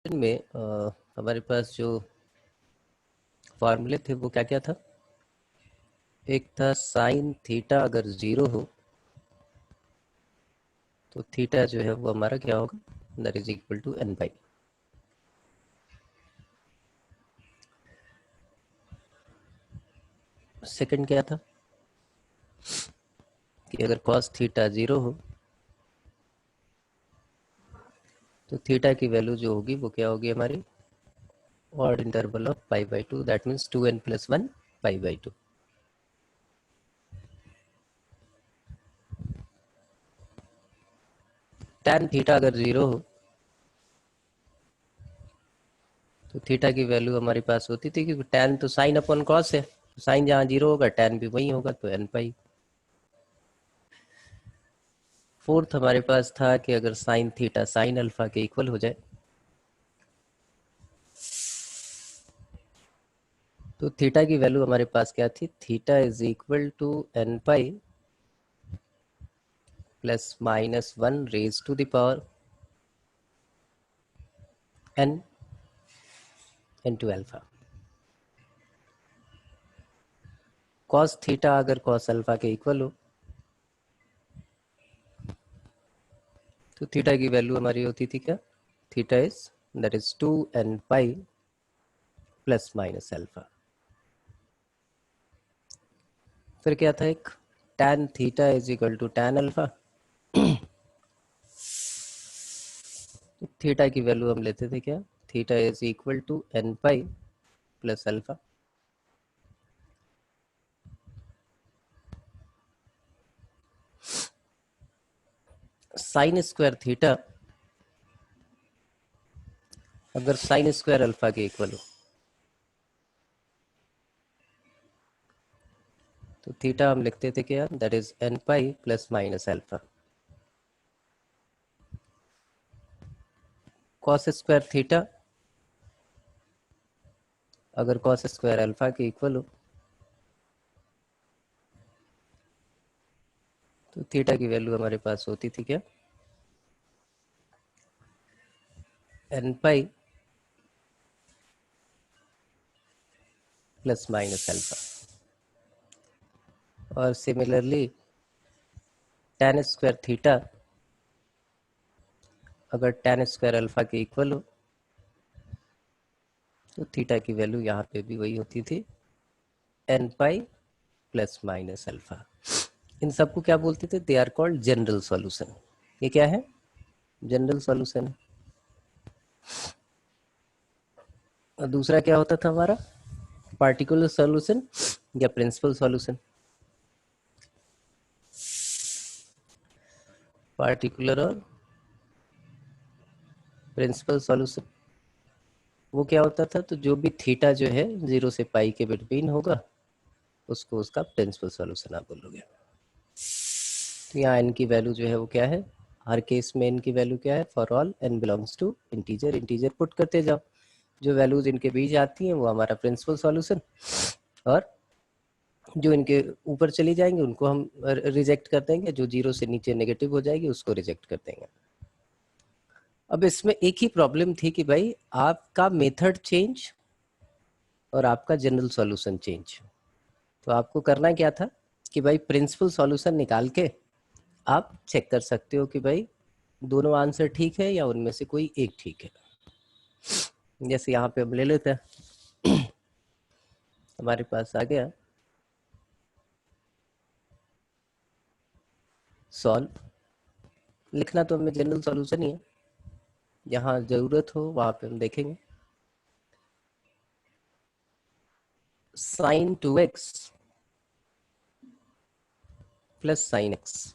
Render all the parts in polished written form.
में हमारे पास जो फॉर्मूले थे वो क्या क्या था। एक था साइन थीटा अगर 0 हो तो थीटा जो है वो हमारा क्या होगा, that is equal to n pi. Second क्या था कि अगर कॉस थीटा 0 हो तो थीटा की वैल्यू जो होगी वो क्या होगी हमारी, odd interval of pi by 2, that means 2n+1 pi by 2। tan theta अगर 0 हो तो थीटा की वैल्यू हमारे पास होती थी, क्योंकि tan तो साइन अपॉन कॉस है, साइन जहाँ 0 होगा tan भी वही होगा, तो एन पाई। फोर्थ हमारे पास था कि अगर साइन थीटा साइन अल्फा के इक्वल हो जाए तो थीटा की वैल्यू हमारे पास क्या थी, theta is equal to n pi plus minus 1 raise to the power n into alpha. Cos theta अगर कॉस अल्फा के इक्वल हो तो थीटा की वैल्यू हमारी होती थी क्या, theta is that is 2n pi plus minus alpha. फिर क्या था एक tan theta is equal to tan alpha. Theta की वैल्यू हम लेते थे क्या, theta is equal to n pi plus alpha. Sign square theta अगर साइन स्क्वायर अल्फा के इक्वल हो तो थीटा हम लिखते थे क्या, that is n pi plus minus alpha. Cos square theta अगर कॉस स्क्वायर अल्फा के इक्वल हो तो थीटा की वैल्यू हमारे पास होती थी क्या, n पाई प्लस माइनस अल्फा। और सिमिलरली tan स्क्वायर थीटा अगर tan स्क्वायर अल्फा के इक्वल हो तो थीटा की वैल्यू यहाँ पे भी वही होती थी, n पाई प्लस माइनस अल्फा। इन सबको क्या बोलते थे, they are called general solution. ये क्या है, जनरल सॉल्यूशन। और दूसरा क्या होता था हमारा, पार्टिकुलर सॉल्यूशन या प्रिंसिपल सॉल्यूशन। पार्टिकुलर और प्रिंसिपल सॉल्यूशन वो क्या होता था, तो जो भी थीटा जो है 0 से पाई के बिटवीन होगा उसको उसका प्रिंसिपल सॉल्यूशन आप बोलोगे। तो यहाँ n की वैल्यू जो है वो क्या है, हर केस में n की वैल्यू क्या है, for all n belongs to integer, integer put करते जाओ, जो वैल्यूज इनके बीच आती हैं वो हमारा प्रिंसिपल सॉल्यूशन, और जो इनके ऊपर चली जाएंगे उनको हम रिजेक्ट कर देंगे, जो 0 से नीचे नेगेटिव हो जाएगी उसको रिजेक्ट कर देंगे। अब इसमें एक ही प्रॉब्लम थी कि भाई आपका मेथड चेंज और आपका जनरल सॉल्यूशन चेंज। तो आपको करना क्या था कि भाई प्रिंसिपल सॉल्यूशन निकाल के आप चेक कर सकते हो कि भाई दोनों आंसर ठीक है या उनमें से कोई एक ठीक है। जैसे यहाँ पे हम ले लेते हैं, हमारे पास आ गया सॉल्व, लिखना तो हमें जनरल सॉल्यूशन ही है, जहाँ जरूरत हो वहां पे हम देखेंगे। Sine 2x plus sine x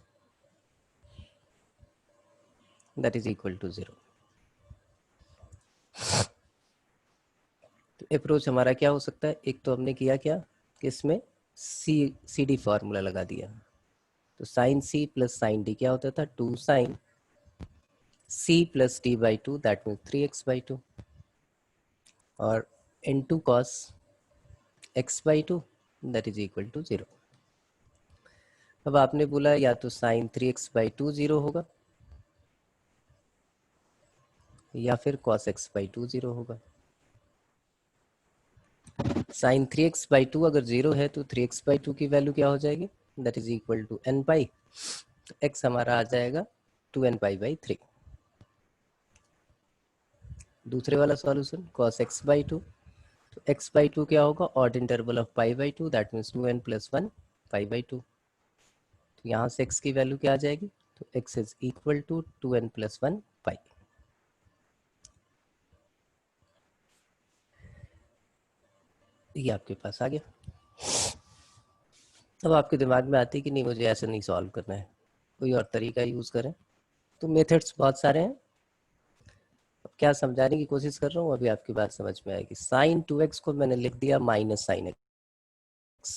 that is equal to 0। तो अप्रोच हमारा क्या हो सकता है, एक तो हमने किया क्या कि इसमें सी डी फार्मूला लगा दिया, तो sine C plus sine D क्या होता था, 2 sine C plus D by 2 that means 3x/2, और into cos x/2 that is equal to 0। अब आपने बोला या तो साइन 3x/2 0 होगा या फिर cos x बाई 2 0 होगा। साइन 3x/2 अगर 0 है तो 3x/2 की वैल्यू क्या हो जाएगी, that is equal to n pi, तो x हमारा आ जाएगा 2n पाई बाई 3। दूसरे वाला सॉल्यूशन cos x/2, तो x/2 क्या होगा, ऑड इंटरवल ऑफ पाई/2, दैट मीन्स 2n + 1 पाई/2। तो यहाँ से x की वैल्यू क्या आ जाएगी, तो x is equal to 2n + 1 pi. ये आपके पास आ गया। अब आपके दिमाग में आती है कि नहीं मुझे ऐसे नहीं सॉल्व करना है, कोई और तरीका यूज़ करें। तो मेथड्स बहुत सारे हैं, अब क्या समझाने की कोशिश कर रहा हूँ अभी आपकी बात समझ में आएगी। साइन 2x को मैंने लिख दिया माइनस साइन x,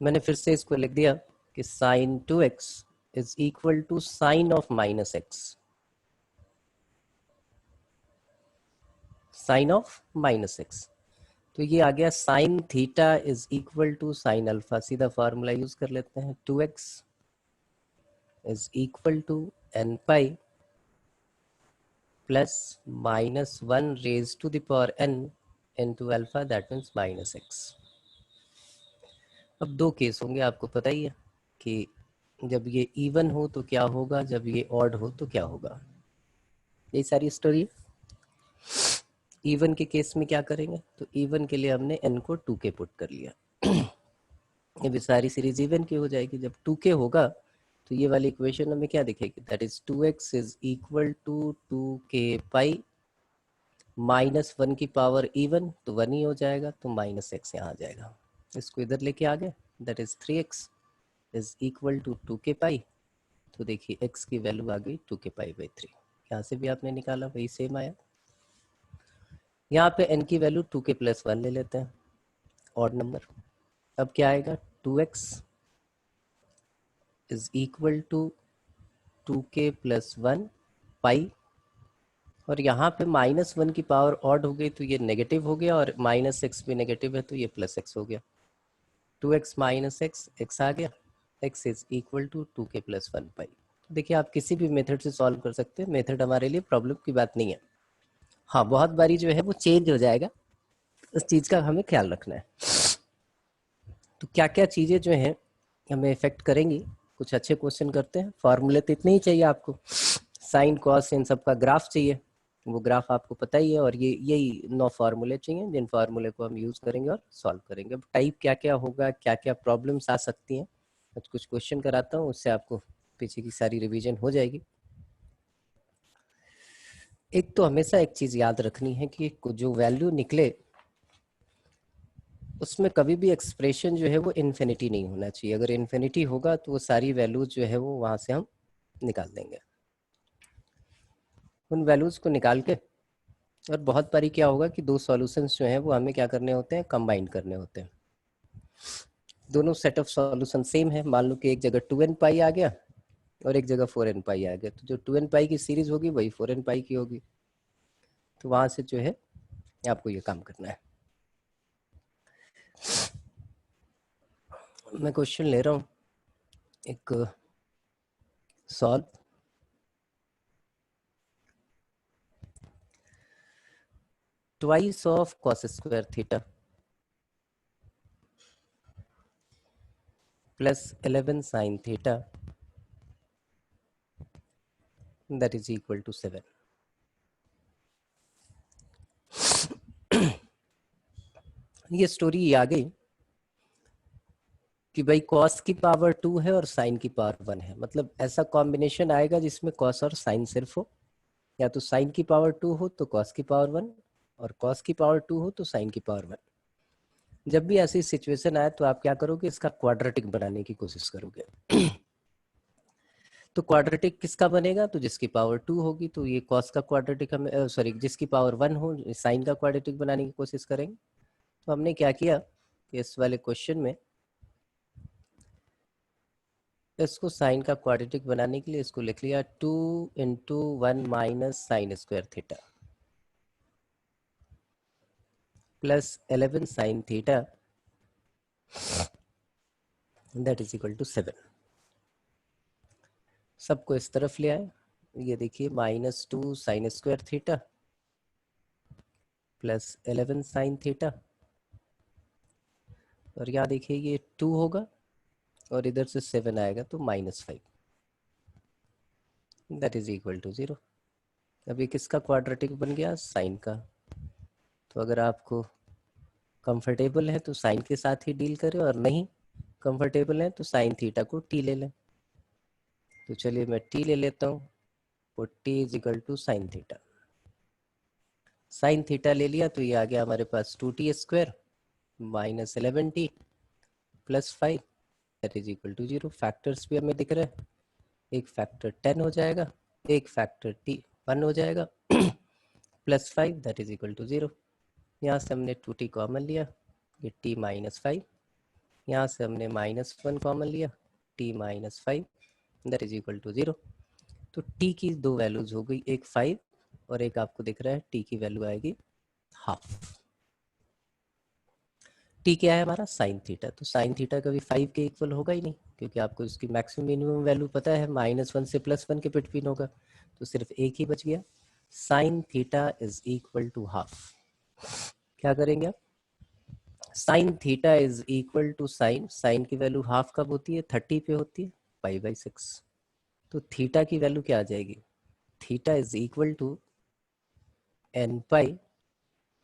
मैंने फिर से इसको लिख दिया कि sine 2x is equal to sine of minus x, sine of minus x। तो ये आ गया sine theta is equal to sine alpha. सीधा फार्मूला यूज कर लेते हैं, 2x is equal to n pi plus -1 raise to the power n into alpha, that means -x। अब दो केस होंगे, आपको पता ही है कि जब ये इवन हो तो क्या होगा, जब ये ऑड हो तो क्या होगा। यही सारी स्टोरी है। इवन के केस में क्या करेंगे, तो इवन के लिए हमने n को 2k पुट कर लिया। ये भी सारी सीरीज इवन की हो जाएगी। जब 2k होगा तो ये वाली इक्वेशन हमें क्या दिखेगी, that is 2x is equal to 2k pi -1 की पावर इवन, तो 1 ही हो जाएगा, तो -x यहाँ आ जाएगा। इसको इधर लेके आ गए, that is 3x is equal to 2k pi. तो देखिए x की वैल्यू आ गई 2k पाई बाई 3। यहाँ से भी आपने निकाला, वही सेम आया। यहाँ पे n की वैल्यू 2k प्लस 1 ले लेते हैं, ऑड नंबर। अब क्या आएगा, 2x is equal to 2k plus 1 pi, और यहाँ पे -1 की पावर ऑड हो गई तो ये नेगेटिव हो गया, और -x भी नेगेटिव है तो ये +x हो गया। 2x माइनस एक्स, x आ गया, x is equal to 2k plus 1 pi. देखिए आप किसी भी मेथड से सॉल्व कर सकते हैं, मेथड हमारे लिए प्रॉब्लम की बात नहीं है। हाँ, बहुत बारी जो है वो चेंज हो जाएगा, उस चीज़ का हमें ख्याल रखना है। तो क्या क्या चीज़ें जो हैं हमें इफेक्ट करेंगी, कुछ अच्छे क्वेश्चन करते हैं। फॉर्मूले तो इतने ही चाहिए आपको, साइन कॉस इन सब का ग्राफ चाहिए, वो ग्राफ आपको पता ही है, और ये यही 9 फार्मूले चाहिए जिन फार्मूले को हम यूज़ करेंगे और सॉल्व करेंगे। अब टाइप क्या क्या होगा, क्या क्या प्रॉब्लम्स आ सकती हैं, कुछ क्वेश्चन कराता हूँ, उससे आपको पीछे की सारी रिवीजन हो जाएगी। एक तो हमेशा एक चीज़ याद रखनी है कि जो वैल्यू निकले उसमें कभी भी एक्सप्रेशन जो है वो इन्फिनिटी नहीं होना चाहिए। अगर इन्फिनिटी होगा तो वो सारी वैल्यूज जो है वो वहाँ से हम निकाल देंगे। उन वैल्यूज को निकाल के, और बहुत बारी क्या होगा कि दो सॉल्यूशंस जो हैं वो हमें क्या करने होते हैं, कंबाइन करने होते हैं। दोनों सेट ऑफ सॉल्यूशन सेम है, मान लो कि एक जगह 2n पाई आ गया और एक जगह 4n पाई आ गया, तो जो 2n पाई की सीरीज होगी वही 4n पाई की होगी। तो वहाँ से जो है आपको ये काम करना है। मैं क्वेश्चन ले रहा हूँ एक, solve. Twice of cos square theta plus 11 sin theta, that is equal to 7। ये स्टोरी आ गई कि भाई cos की पावर 2 है और sin की पावर 1 है, मतलब ऐसा कॉम्बिनेशन आएगा जिसमें cos और sin सिर्फ हो, या तो sin की पावर 2 हो तो cos की पावर 1, और cos की पावर 2 हो तो sin की पावर 1। जब भी ऐसी सिचुएशन आए तो आप क्या करोगे, इसका क्वाड्रेटिक बनाने की कोशिश करोगे। तो क्वाड्रेटिक किसका बनेगा, तो जिसकी पावर 2 होगी, तो ये cos का क्वाड्रेटिक हमें, सॉरी जिसकी पावर 1 हो, sin का क्वाड्रेटिक बनाने की कोशिश करेंगे। तो हमने क्या किया कि इस वाले क्वेश्चन में इसको साइन का क्वाड्रेटिक बनाने के लिए इसको लिख लिया 2 into 1 minus sine square theta plus 11 sine theta, that is equal to 7। सबको इस तरफ ले आए, ये देखिए -2 sine square theta plus 11 sine theta, और यहाँ देखिए ये 2 होगा और इधर से 7 आएगा तो -5, दैट इज इक्वल टू 0। अभी किसका क्वाड्रेटिक बन गया? साइन का। तो अगर आपको कंफर्टेबल है तो साइन के साथ ही डील करें, और नहीं कंफर्टेबल है तो साइन थीटा को टी ले लें। तो चलिए मैं टी ले लेता हूँ, और t is equal to sine theta. Sine theta ले लिया तो ये आ गया हमारे पास 2t square minus 11t plus 5 that is equal to 0। Factors भी हमें दिख रहे हैं, एक फैक्टर 10 हो जाएगा, एक फैक्टर t 1 हो जाएगा plus 5 that is equal to 0। यहाँ से हमने 2t कॉमन लिया, ये t माइनस 5, यहाँ से हमने -1 कॉमन लिया, t minus 5 that is equal to 0। तो t की दो वैल्यूज हो गई, एक 5 और एक आपको दिख रहा है t की वैल्यू आएगी हाफ। t क्या है हमारा? Sign theta. तो साइन थीटा कभी 5 के इक्वल होगा ही नहीं, क्योंकि आपको इसकी मैक्सिमम मिनिमम वैल्यू पता है, -1 से +1 के बिटवीन होगा, तो सिर्फ एक ही बच गया। Sine theta is equal to half. क्या करेंगे आप? Sine theta is equal to sine की वैल्यू हाफ कब होती है? 30 पे होती है, π/6। तो थीटा की वैल्यू क्या आ जाएगी? Theta is equal to n pi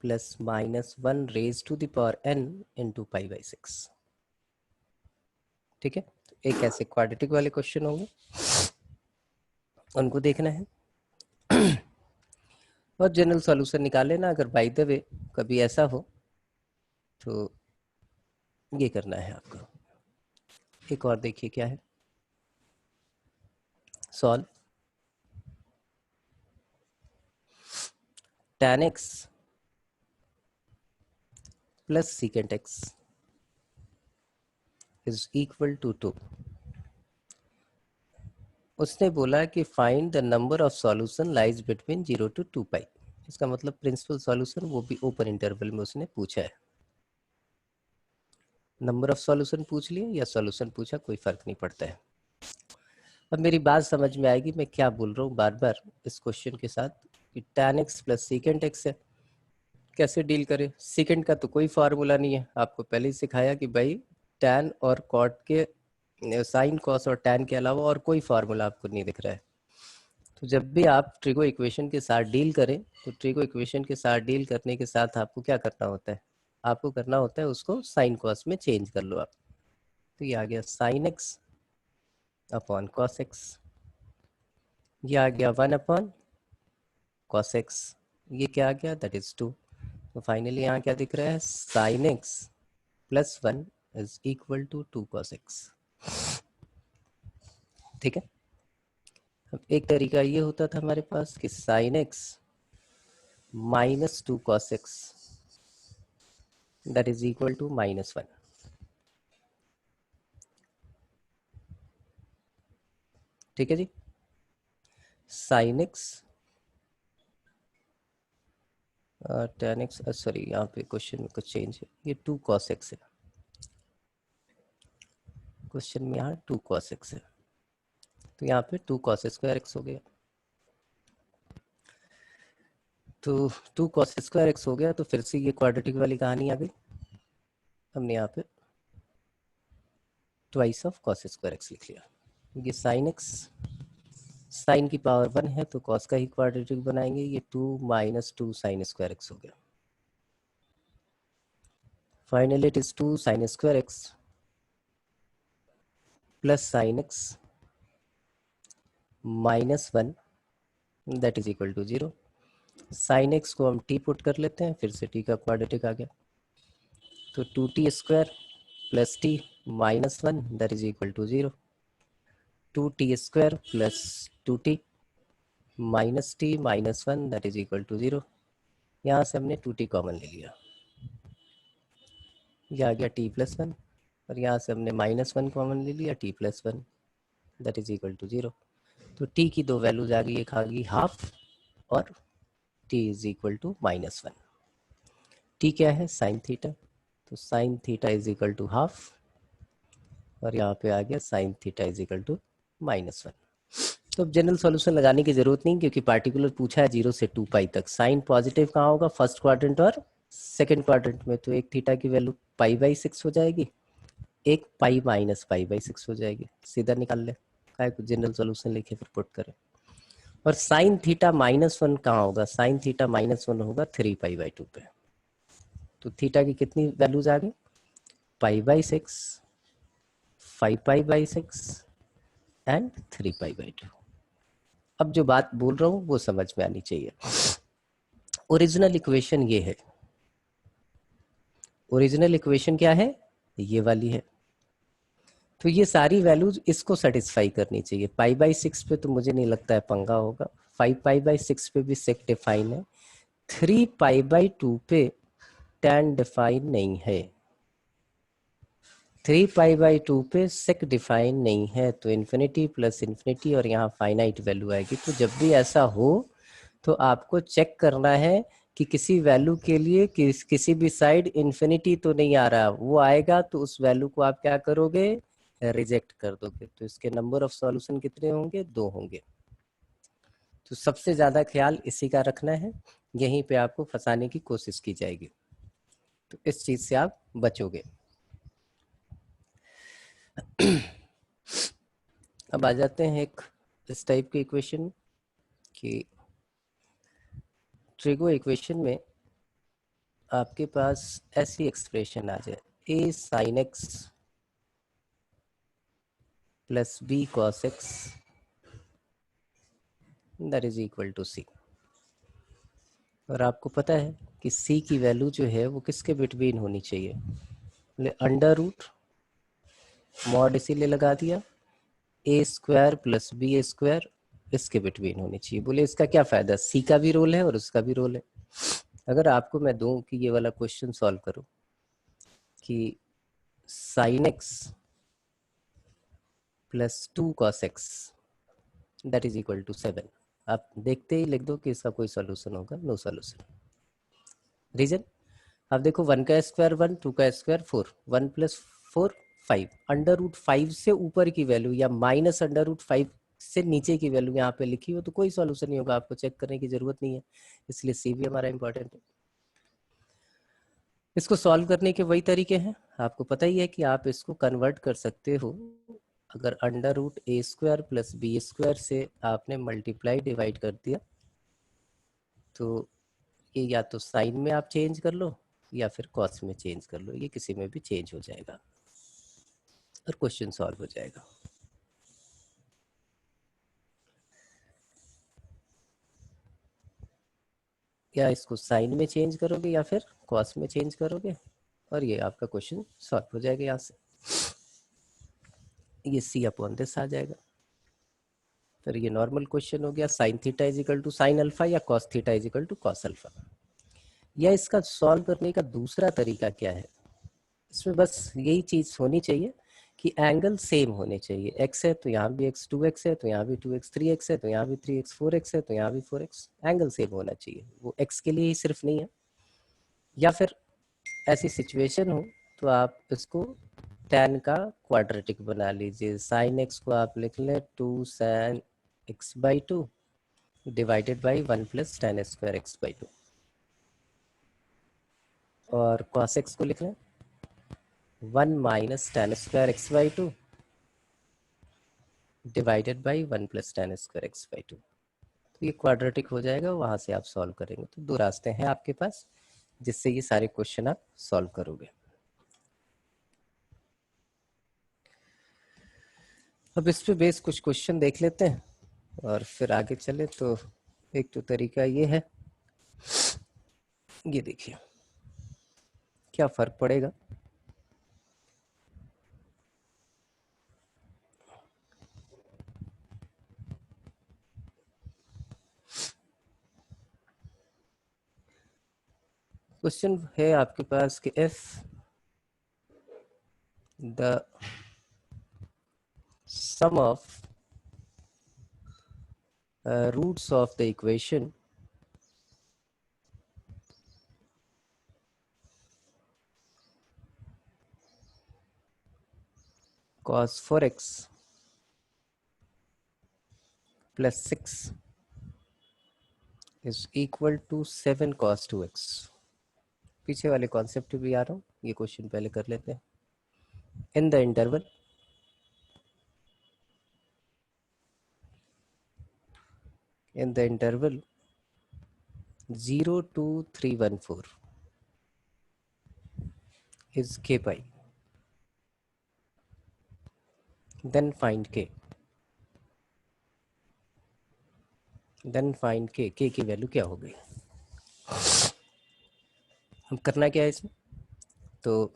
plus -1 raise to the power n into π/6। ठीक है, तो एक ऐसे क्वाड्रेटिक वाले क्वेश्चन होंगे, उनको देखना है और जनरल सॉल्यूशन निकाल लेना। अगर बाय द वे कभी ऐसा हो तो ये करना है आपको। एक और देखिए क्या है, solve tan x plus secant x is equal to 2। उसने बोला कि find the number of solution lies between 0 to 2 पाई। इसका मतलब प्रिंसिपल सॉल्यूशन, वो भी ओपन इंटरवल में उसने पूछा है। नंबर ऑफ सॉल्यूशन पूछ लिए या सॉल्यूशन पूछा, कोई फर्क नहीं पड़ता है। अब मेरी बात समझ में आएगी मैं क्या बोल रहा हूँ बार बार इस क्वेश्चन के साथ, कि tan x plus secant x है, कैसे डील करें? secant का तो कोई फार्मूला नहीं है, आपको पहले ही सिखाया कि भाई tan और cot के, साइन कॉस और tan के अलावा और कोई फार्मूला आपको नहीं दिख रहा है। तो जब भी आप ट्रिगो इक्वेशन के साथ डील करें, तो ट्रिगो इक्वेशन के साथ डील करने के साथ आपको क्या करना होता है? आपको करना होता है उसको साइन कॉस में चेंज कर लो आप। तो ये आ गया sine x upon cos x, ये आ गया 1 अपॉन कॉस एक्स, ये क्या आ गया? That is 2। तो फाइनली यहाँ क्या दिख रहा है? Sine x plus 1 is equal to 2 cos x. ठीक है, अब एक तरीका ये होता था हमारे पास कि sine x -2 cos x that is equal to -1। ठीक है जी, sine x tan x, sorry यहाँ पे क्वेश्चन में कुछ चेंज है, ये 2 cos x है, क्वेश्चन में यहाँ 2 cos x है, तो यहाँ पे 2 cos स्क्वायर x हो गया। तो 2 cos स्क्वायर x हो गया, तो फिर से ये क्वाड्रेटिक वाली कहानी आ गई। हमने यहाँ पे twice of cos square x लिख लिया। ये साइन x, साइन की पावर 1 है तो cos का ही क्वाड्रेटिक बनाएंगे, ये 2 - 2 साइन स्क्वायर x हो गया। Finally it is 2 sine square x plus sine x -1 that is equal to 0। Sine x को हम टी पुट कर लेते हैं, फिर से टी का क्वाड्रेटिक आ गया, तो 2t square plus t -1 that is equal to 0। 2t square plus 2t minus t -1 that is equal to 0। यहाँ से हमने 2t कॉमन ले लिया, यह आ गया t प्लस 1, और यहाँ से हमने -1 कॉमन ले लिया, t plus 1 that is equal to 0। तो t की दो वैल्यूज आ गई, एक आ गई हाफ और t is equal to -1। t क्या है? साइन थीटा, तो sine theta is equal to half, और यहाँ पे आ गया sine theta is equal to -1। तो अब जनरल सॉल्यूशन लगाने की जरूरत नहीं, क्योंकि पार्टिकुलर पूछा है 0 से 2 पाई तक। साइन पॉजिटिव कहाँ होगा, फर्स्ट क्वाड्रेंट और सेकंड क्वाड्रेंट में, तो एक थीटा की वैल्यू पाई/6 हो जाएगी, एक पाई माइनस पाई/6 हो जाएगी, सीधा निकाल ले, काय को जनरल सॉल्यूशन लिखे फिर पुट करें। और साइन थीटा -1 कहाँ होगा, साइन थीटा -1 होगा 3 पाई/2 पे। तो थीटा की कितनी वैल्यूज आ गई, पाई/6, 5 पाई/6 एंड 3 पाई/2। अब जो बात बोल रहा हूँ वो समझ में आनी चाहिए। ओरिजिनल इक्वेशन ये है, ओरिजिनल इक्वेशन क्या है, ये वाली है। तो ये सारी वैल्यूज इसको सेटिस्फाई करनी चाहिए। पाई/6 पे तो मुझे नहीं लगता है पंगा होगा, 5 पाई/6 पे भी सेक डिफाइन है, 3 पाई/2 पे tan डिफाइन नहीं है, 3 पाई/2 पे सेक डिफाइन नहीं है, तो इन्फिनिटी प्लस इन्फिनिटी और यहाँ फाइनाइट वैल्यू आएगी। तो जब भी ऐसा हो तो आपको चेक करना है कि किसी वैल्यू के लिए किसी भी साइड इन्फिनिटी तो नहीं आ रहा, वो आएगा तो उस वैल्यू को आप क्या करोगे, रिजेक्ट कर दोगे। तो इसके नंबर ऑफ सॉल्यूशन कितने होंगे, 2 होंगे। तो सबसे ज्यादा ख्याल इसी का रखना है, यहीं पे आपको फंसाने की कोशिश की जाएगी, तो इस चीज से आप बचोगे। अब आ जाते हैं एक इस टाइप के इक्वेशन कि ट्रिगो इक्वेशन में आपके पास ऐसी एक्सप्रेशन आ जाए, a sin x plus b cos x that is equal to c। और आपको पता है कि c की वैल्यू जो है वो किसके बिटवीन होनी चाहिए, अंडर रूट मॉड इसीलिए लगा दिया, a² प्लस b² इसके बिटवीन होनी चाहिए। बोले इसका क्या फायदा, c का भी रोल है और उसका भी रोल है। अगर आपको मैं दूं कि ये वाला क्वेश्चन सॉल्व करो कि sin x plus 2 cos x that is equal to 7, आप देखते ही लिख दो कि इसका कोई सॉल्यूशन होगा, नो सॉल्यूशन। रीजन, अब देखो 1 का स्क्वायर 1, 2 का स्क्वायर 4, 1 प्लस 4 5, अंडर रूट 5 से ऊपर की वैल्यू या माइनस अंडर रूट 5 से नीचे की वैल्यू यहाँ पे लिखी हो तो कोई सॉल्यूशन नहीं होगा, आपको चेक करने की जरूरत नहीं है, इसलिए सी भी हमारा इंपॉर्टेंट है। इसको सॉल्व करने के वही तरीके हैं, आपको पता ही है कि आप इसको कन्वर्ट कर सकते हो। अगर under root a² plus b² से आपने मल्टीप्लाई डिवाइड कर दिया तो ये या तो साइन में आप चेंज कर लो या फिर कॉस में चेंज कर लो, ये किसी में भी चेंज हो जाएगा और क्वेश्चन सॉल्व हो जाएगा। या इसको साइन में चेंज करोगे या फिर कॉस में चेंज करोगे और ये आपका क्वेश्चन सॉल्व हो जाएगा। यहाँ से ये c/this आ जाएगा। फिर ये नॉर्मल क्वेश्चन हो गया, sine theta is equal to sine alpha या cos theta is equal to cos alpha. या इसका सॉल्व करने का दूसरा तरीका क्या है, इसमें बस यही चीज होनी चाहिए कि एंगल सेम होने चाहिए, x है तो यहाँ भी x, 2x है तो यहाँ भी 2x, 3x है तो यहाँ भी 3x, 4x है तो यहाँ भी 4x, एंगल सेम होना चाहिए, वो x के लिए ही सिर्फ नहीं है। या फिर ऐसी सिचुएशन हो तो आप इसको tan का क्वाड्रेटिक बना लीजिए, sin x को आप लिख लें 2 sin x/2 divided by 1 plus tan square x/2, और cos x को लिख लें 1 minus tan square x/2 divided by 1 plus tan square x/2। तो ये क्वाड्रेटिक हो जाएगा, वहां से आप सॉल्व करेंगे। तो 2 रास्ते हैं आपके पास जिससे ये सारे क्वेश्चन आप सॉल्व करोगे। अब इस पे बेस कुछ क्वेश्चन देख लेते हैं और फिर आगे चले। तो एक तो तरीका ये है, ये देखिए क्या फर्क पड़ेगा। क्वेश्चन है आपके पास कि if the sum of roots of the equation cos 4x plus 6 is equal to 7 cos 2x। पीछे वाले कॉन्सेप्ट भी आ रहा हूँ, ये क्वेश्चन पहले कर लेते हैं। इन the interval in the interval 0 to 314 is k pi, then find k, k की वैल्यू क्या हो गई। हम करना क्या है इसमें, तो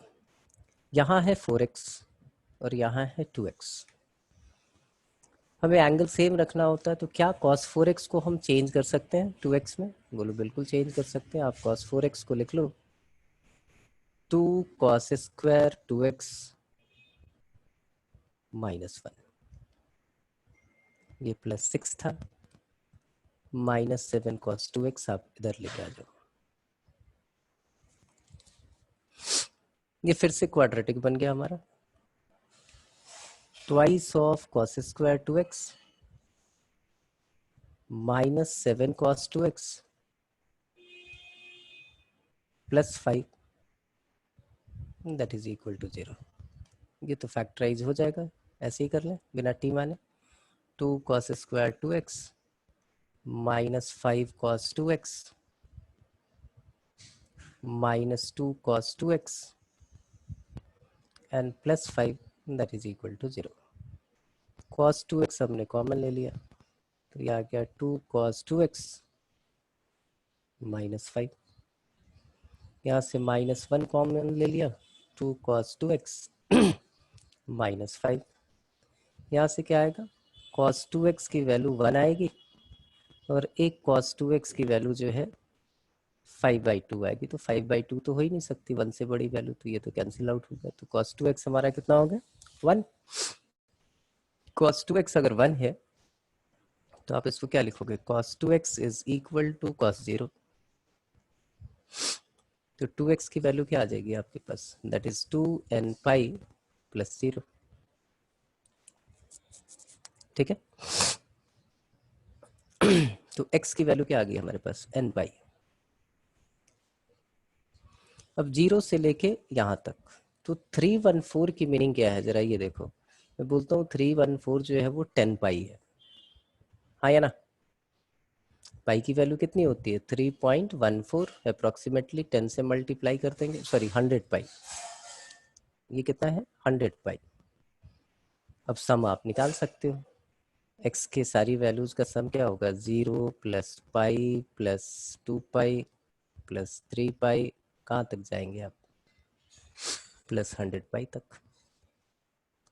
यहाँ है 4x और यहाँ है 2x। हमें एंगल सेम रखना होता है, तो क्या cos 4x को हम चेंज कर सकते हैं 2x में? बोलो बिल्कुल चेंज कर सकते हैं। आप cos 4x को लिख लो 2 cos स्क्वायर 2x -1, ये प्लस 6 था, -7 cos 2x आप इधर लेके आ जाओ। ये फिर से क्वाड्रेटिक बन गया हमारा, twice of cos square 2x -7 cos 2x +5 that is equal to 0। ये तो फैक्टराइज हो जाएगा, ऐसे ही कर लें बिना टी माने। 2 cos square 2x -5 cos 2x -2 cos 2x and +5 that is equal to 0। cos 2x हमने कॉमन ले लिया, तो ये आ गया 2 cos 2x -5, यहाँ से -1 कॉमन ले लिया, 2 cos 2x -5, यहाँ से क्या आएगा, cos 2x की वैल्यू 1 आएगी और एक cos 2x की वैल्यू जो है 5/2 आएगी। तो 5/2 तो हो ही नहीं सकती 1 से बड़ी वैल्यू, तो ये तो कैंसिल आउट हो गया। तो cos 2x हमारा कितना हो गया, 1। cos 2x अगर 1 है तो आप इसको क्या लिखोगे, cos 2x is equal to cos 0। तो 2x की वैल्यू क्या आ जाएगी आपके पास, that is 2n pi plus 0। ठीक है, तो x की वैल्यू क्या आ गई हमारे पास, n पाई। अब 0 से लेके यहाँ तक, तो 314 की मीनिंग क्या है, जरा ये देखो। मैं बोलता हूँ 314 जो है वो 10 पाई है, हाँ या ना। पाई की वैल्यू कितनी होती है, 3.14 अप्रोक्सीमेटली 10 से मल्टीप्लाई कर देंगे, सॉरी 100 पाई, ये कितना है 100 पाई। अब सम आप निकाल सकते हो, x के सारी वैल्यूज का सम क्या होगा, 0 plus pi plus 2 pi plus 3 पाई, कहाँ तक जाएंगे आप, प्लस 100 पाई तक।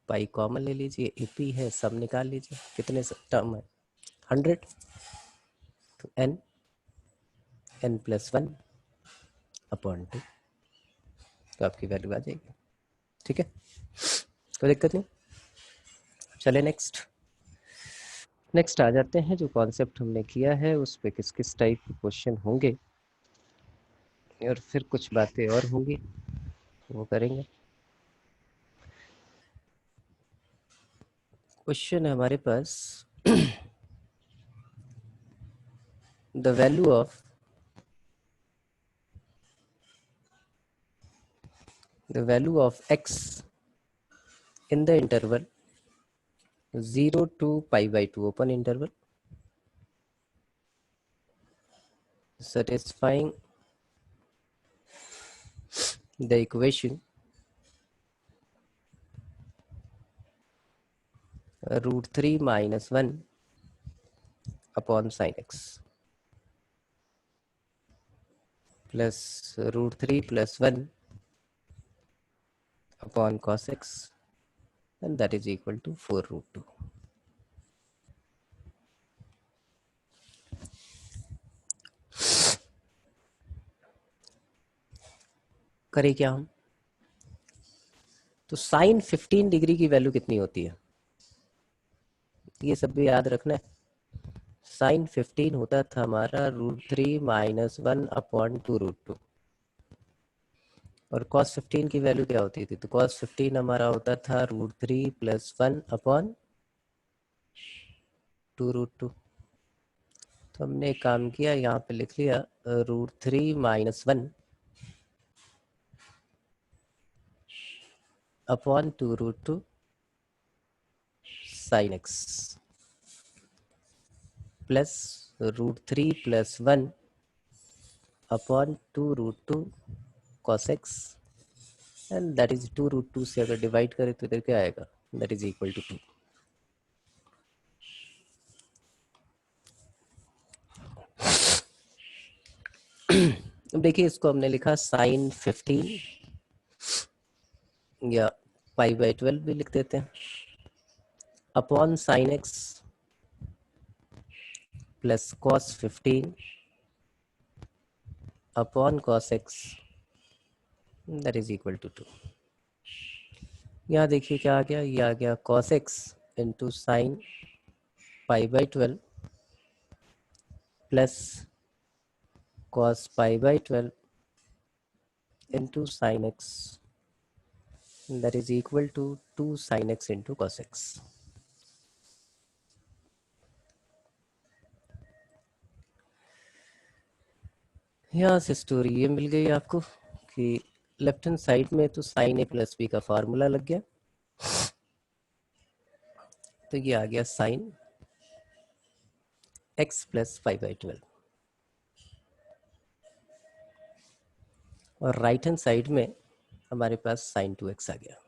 पाई कॉमन ले लीजिए, AP है, सब निकाल लीजिए, कितने टर्म है 100, तो n प्लस 1 अपॉन 2, तो आपकी वैल्यू आ जाएगी। ठीक है, कोई दिक्कत नहीं। चले नेक्स्ट आ जाते हैं। जो कॉन्सेप्ट हमने किया है उस पे किस किस टाइप के क्वेश्चन होंगे और फिर कुछ बातें और होंगी वो करेंगे। क्वेश्चन है हमारे पास, the value of x in the interval 0 to π/2 open interval satisfying the equation √3 - 1 upon sin x plus √3 plus 1 upon cos x and that is equal to 4√2। करें क्या हम, तो साइन 15 डिग्री की वैल्यू कितनी होती है, ये सब भी याद रखना है। साइन 15 होता था हमारा √3 - 1 अपॉन 2√2, और cos 15 की वैल्यू क्या होती थी, तो cos 15 हमारा होता था √3 + 1 अपॉन 2√2। तो हमने एक काम किया, यहाँ पे लिख लिया √3 - 1 upon 2√2 sin x plus √3 + 1 upon 2√2 cos x, and that is 2√2 से अगर डिवाइड करें तो इधर क्या आएगा, दैट इज इक्वल टू 2। अब देखिए इसको हमने लिखा sin 15 या π/12 भी लिख देते हैं upon sin x plus cos 15 upon cos x, that is equal to 2। यहाँ देखिए क्या आ गया, ये आ गया cos x into sine π/12 plus cos π/12 into sine x, that is equal to 2 sin x into cos x। यहाँ से स्टोरी ये मिल गई आपको कि लेफ्ट हैंड साइड में तो साइन a प्लस बी का फार्मूला लग गया, तो ये आ गया साइन x प्लस π/12, और राइट हैंड साइड में हमारे पास साइन 2x आ गया।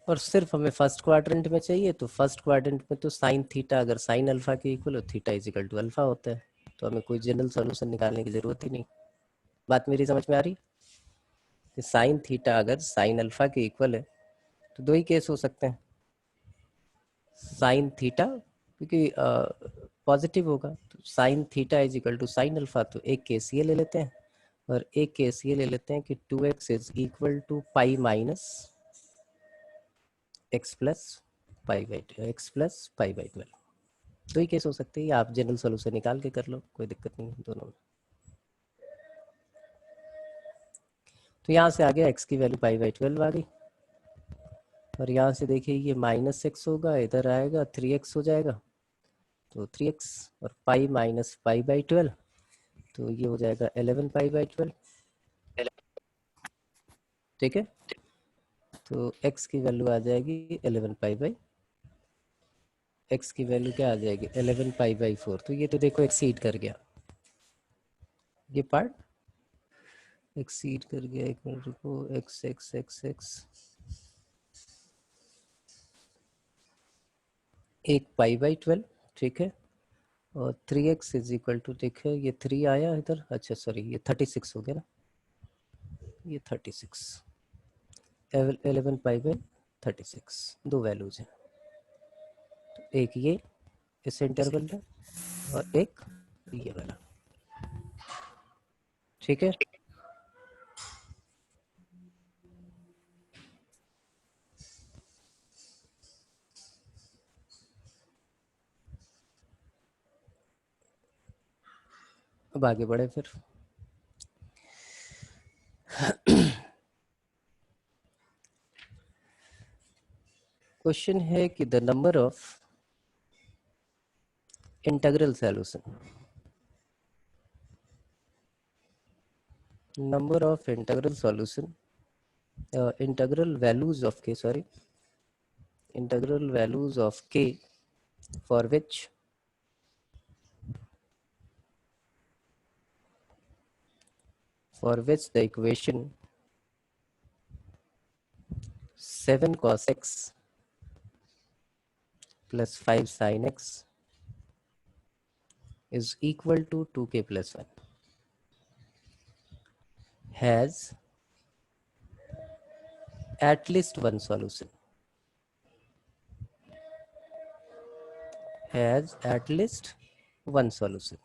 और सिर्फ हमें फर्स्ट क्वाड्रेंट में चाहिए, तो फर्स्ट क्वाड्रेंट में तो साइन थीटा अगर साइन अल्फा के इक्वल हो, theta is equal to alpha होता है, तो हमें कोई जनरल सॉल्यूशन निकालने की जरूरत ही नहीं। बात मेरी समझ में आ रही? कि साइन थीटा अगर साइन अल्फा के इक्वल है तो दो ही केस हो सकते हैं, साइन थीटा क्योंकि पॉजिटिव होगा तो sine theta is equal to sine alpha, तो एक केस ये ले लेते हैं और एक केस ये ले लेते हैं कि 2x is equal to pi minus x plus π/12। दो ही केस हो सकते हैं, आप जनरल सोल्यूशन निकाल के कर लो, कोई दिक्कत नहीं है दोनों में। तो यहाँ से आ गया x की वैल्यू π/12 आ गई, और यहाँ से देखिए ये -x होगा, इधर आएगा 3x हो जाएगा, तो 3x और पाई माइनस π/12, तो ये हो जाएगा 11 π/12। ठीक है, तो x की वैल्यू आ जाएगी 11 पाई, x की वैल्यू क्या आ जाएगी 11 π/4। तो ये तो देखो एक्सीड कर गया, ये पार्ट एक्सीड कर गया। एक मिनट रुको, x एक π/12, ठीक है, और 3x इज इक्वल टू, देखिए ये 3 आया इधर, अच्छा सॉरी ये 36 हो गया ना, ये 36 11 π/36, दो वैल्यूज हैं, तो एक ये इस इंटरवल में और एक ये वाला। ठीक है, अब आगे बढ़े फिर। क्वेश्चन है कि the number of integral solution, number of integral solution, integral values of k, sorry, integral values of k for which the equation 7 cos x plus 5 sin x is equal to 2k plus 1 has at least one solution, has at least one solution।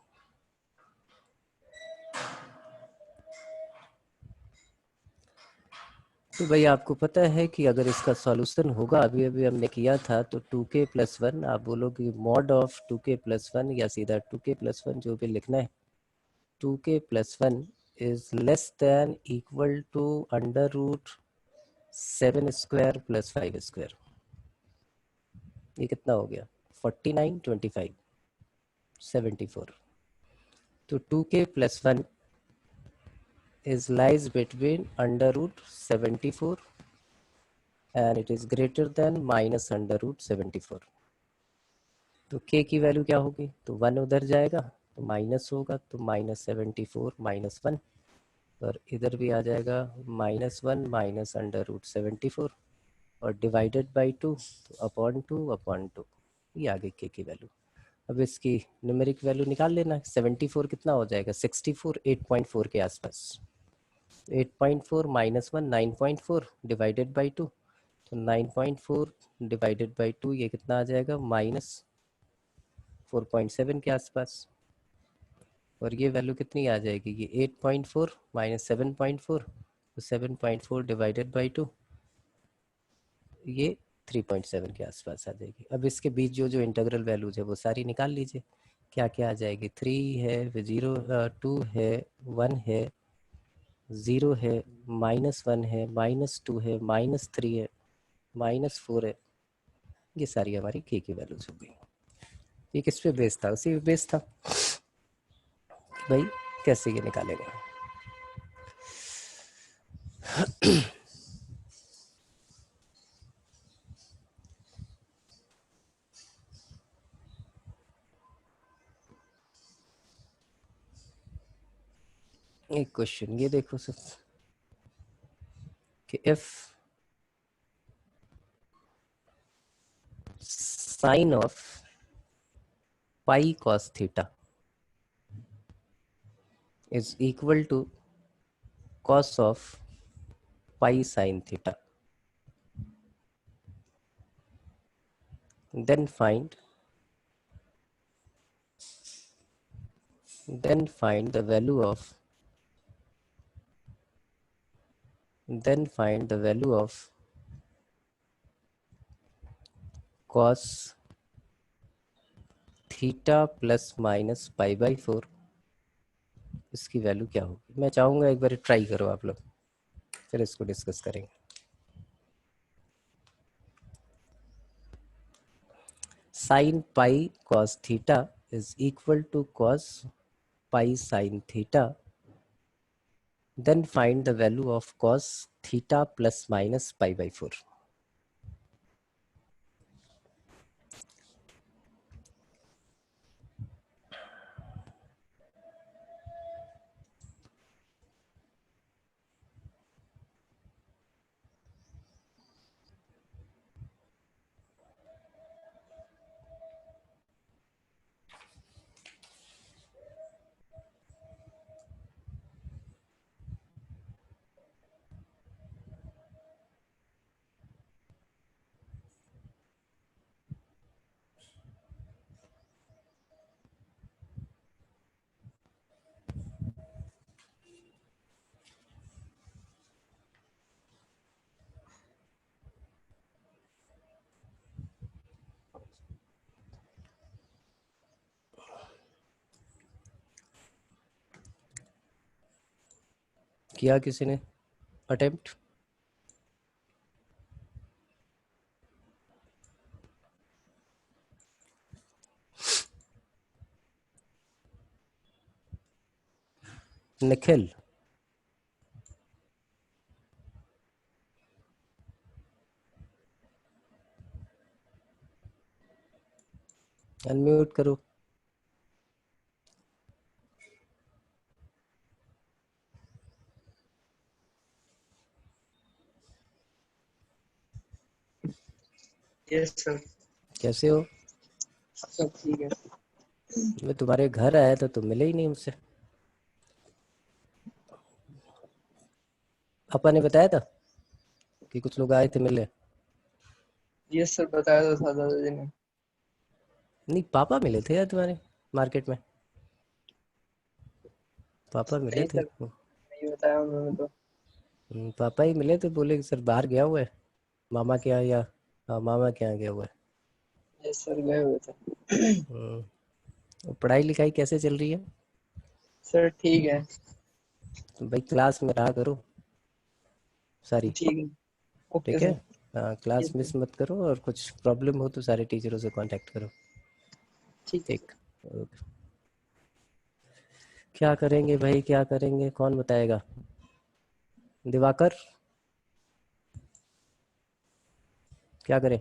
तो भाई आपको पता है कि अगर इसका solution होगा, अभी अभी हमने किया था, तो 2k plus 1, आप बोलोगे मॉड ऑफ 2k plus 1 या सीधा 2k plus 1 जो भी लिखना है, 2k plus 1 is less than equal to under root 7 square plus 5 square। ये कितना हो गया 49 25। 74. तो 2k plus 1 is lies between under root 74 and it is greater than minus under root 74. तो k की वैल्यू क्या होगी? तो 1 उधर जाएगा तो माइनस होगा, तो -74 -1, और इधर भी आ जाएगा -1 माइनस अंडर रूट 74 और डिवाइडेड बाई 2, तो अपॉन 2 ये आ गई k की वैल्यू। अब इसकी न्यूमेरिक वैल्यू निकाल लेना। 74 कितना हो जाएगा? 64 8.4 के आसपास। 8.4 -1 9.4 डिवाइडेड बाई 2, तो 9.4 डिवाइडेड बाई 2 ये कितना आ जाएगा? -4.7 के आसपास। और ये वैल्यू कितनी आ जाएगी? ये 8.4 माइनस 7.4, तो 7.4 डिवाइडेड बाई 2 ये 3.7 के आसपास आ जाएगी। अब इसके बीच जो जो इंटीग्रल वैल्यूज है वो सारी निकाल लीजिए। क्या क्या आ जाएगी? 3 है, 0 2 है, 1 है, 0 है, -1 है, -2 है, -3 है, -4 है। ये सारी हमारी k की वैल्यूज हो गई। ये किस पे बेस था? उसी पे बेस था भाई कैसे ये निकालेंगे। एक क्वेश्चन ये देखो सर कि if sine of pi cos theta is equal to cos of pi sin theta, then find the value of cos theta plus minus pi by 4। इसकी वैल्यू क्या होगी? मैं चाहूँगा एक बार ट्राई करो आप लोग, फिर इसको डिस्कस करेंगे। Sine pi cos theta is equal to cos pi sin theta, then find the value of cos theta plus minus pi by 4. किया किसी ने अटेम्प्ट? निखिल, अनम्यूट करो। Yes sir. कैसे हो? सब ठीक है। मैं तुम्हारे घर आया था, तुम मिले ही नहीं मुझसे। पापा ने बताया था कि कुछ लोग आए थे मिले। यस सर, बताया तो था दादाजी ने। नहीं, पापा मिले थे यार तुम्हारे मार्केट में। पापा मिले नहीं थे। सर, नहीं बताया उन्होंने तो। पापा ही मिले थे, बोले कि सर बाहर गया हुआ है मामा के यहाँ, या हाँ मामा के यहाँ गया हुआ है। यस सर, गए हुए थे। और पढ़ाई लिखाई कैसे चल रही है? सर ठीक है। तो भाई क्लास में रहा करो सारी, ठीक है। ओके ठीक है। सर। हाँ, क्लास यस सर। मिस मत करो, और कुछ प्रॉब्लम हो तो सारे टीचरों से कांटेक्ट करो। ठीक है सर। ठीक। ओके। क्या करेंगे भाई, क्या करेंगे, कौन बताएगा? दिवाकर, क्या करें?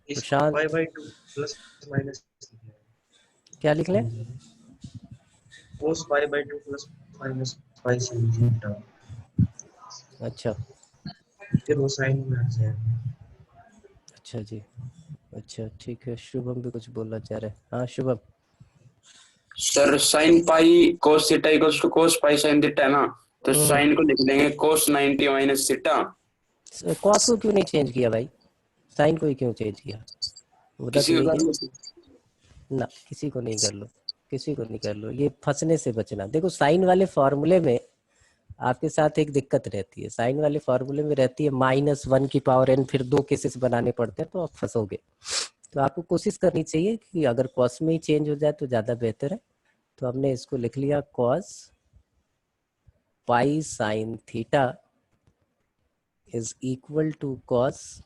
इसको Prashant, pi by 2 plus minus क्या लिख लें? Cos pi by 2 plus minus pi sin theta, अच्छा फिर वो साइन में आ जाएगा। अच्छा जी, अच्छा ठीक है। शुभम भी कुछ बोलना चाह रहे हैं। हाँ Shubham. Sir sine pi cos theta equals to cos pi sine theta है ना, तो साइन को लिख देंगे कोस 90 माइनस थीटा। कॉस को क्यों नहीं चेंज किया भाई? साइन को ही क्यों चेंज किया? बता तो किसी को नहीं कर किया लो। ना। किसी को नहीं कर लो, किसी को नहीं कर लो, ये फंसने से बचना। देखो साइन वाले फॉर्मूले में आपके साथ एक दिक्कत रहती है। साइन वाले फॉर्मूले में रहती है -1 की पावर n, फिर 2 केसेस बनाने पड़ते हैं, तो आप फंसोगे। तो आपको कोशिश करनी चाहिए कि अगर कॉस में ही चेंज हो जाए तो ज़्यादा बेहतर है। तो हमने इसको लिख लिया cos pi sine theta is equal to cos,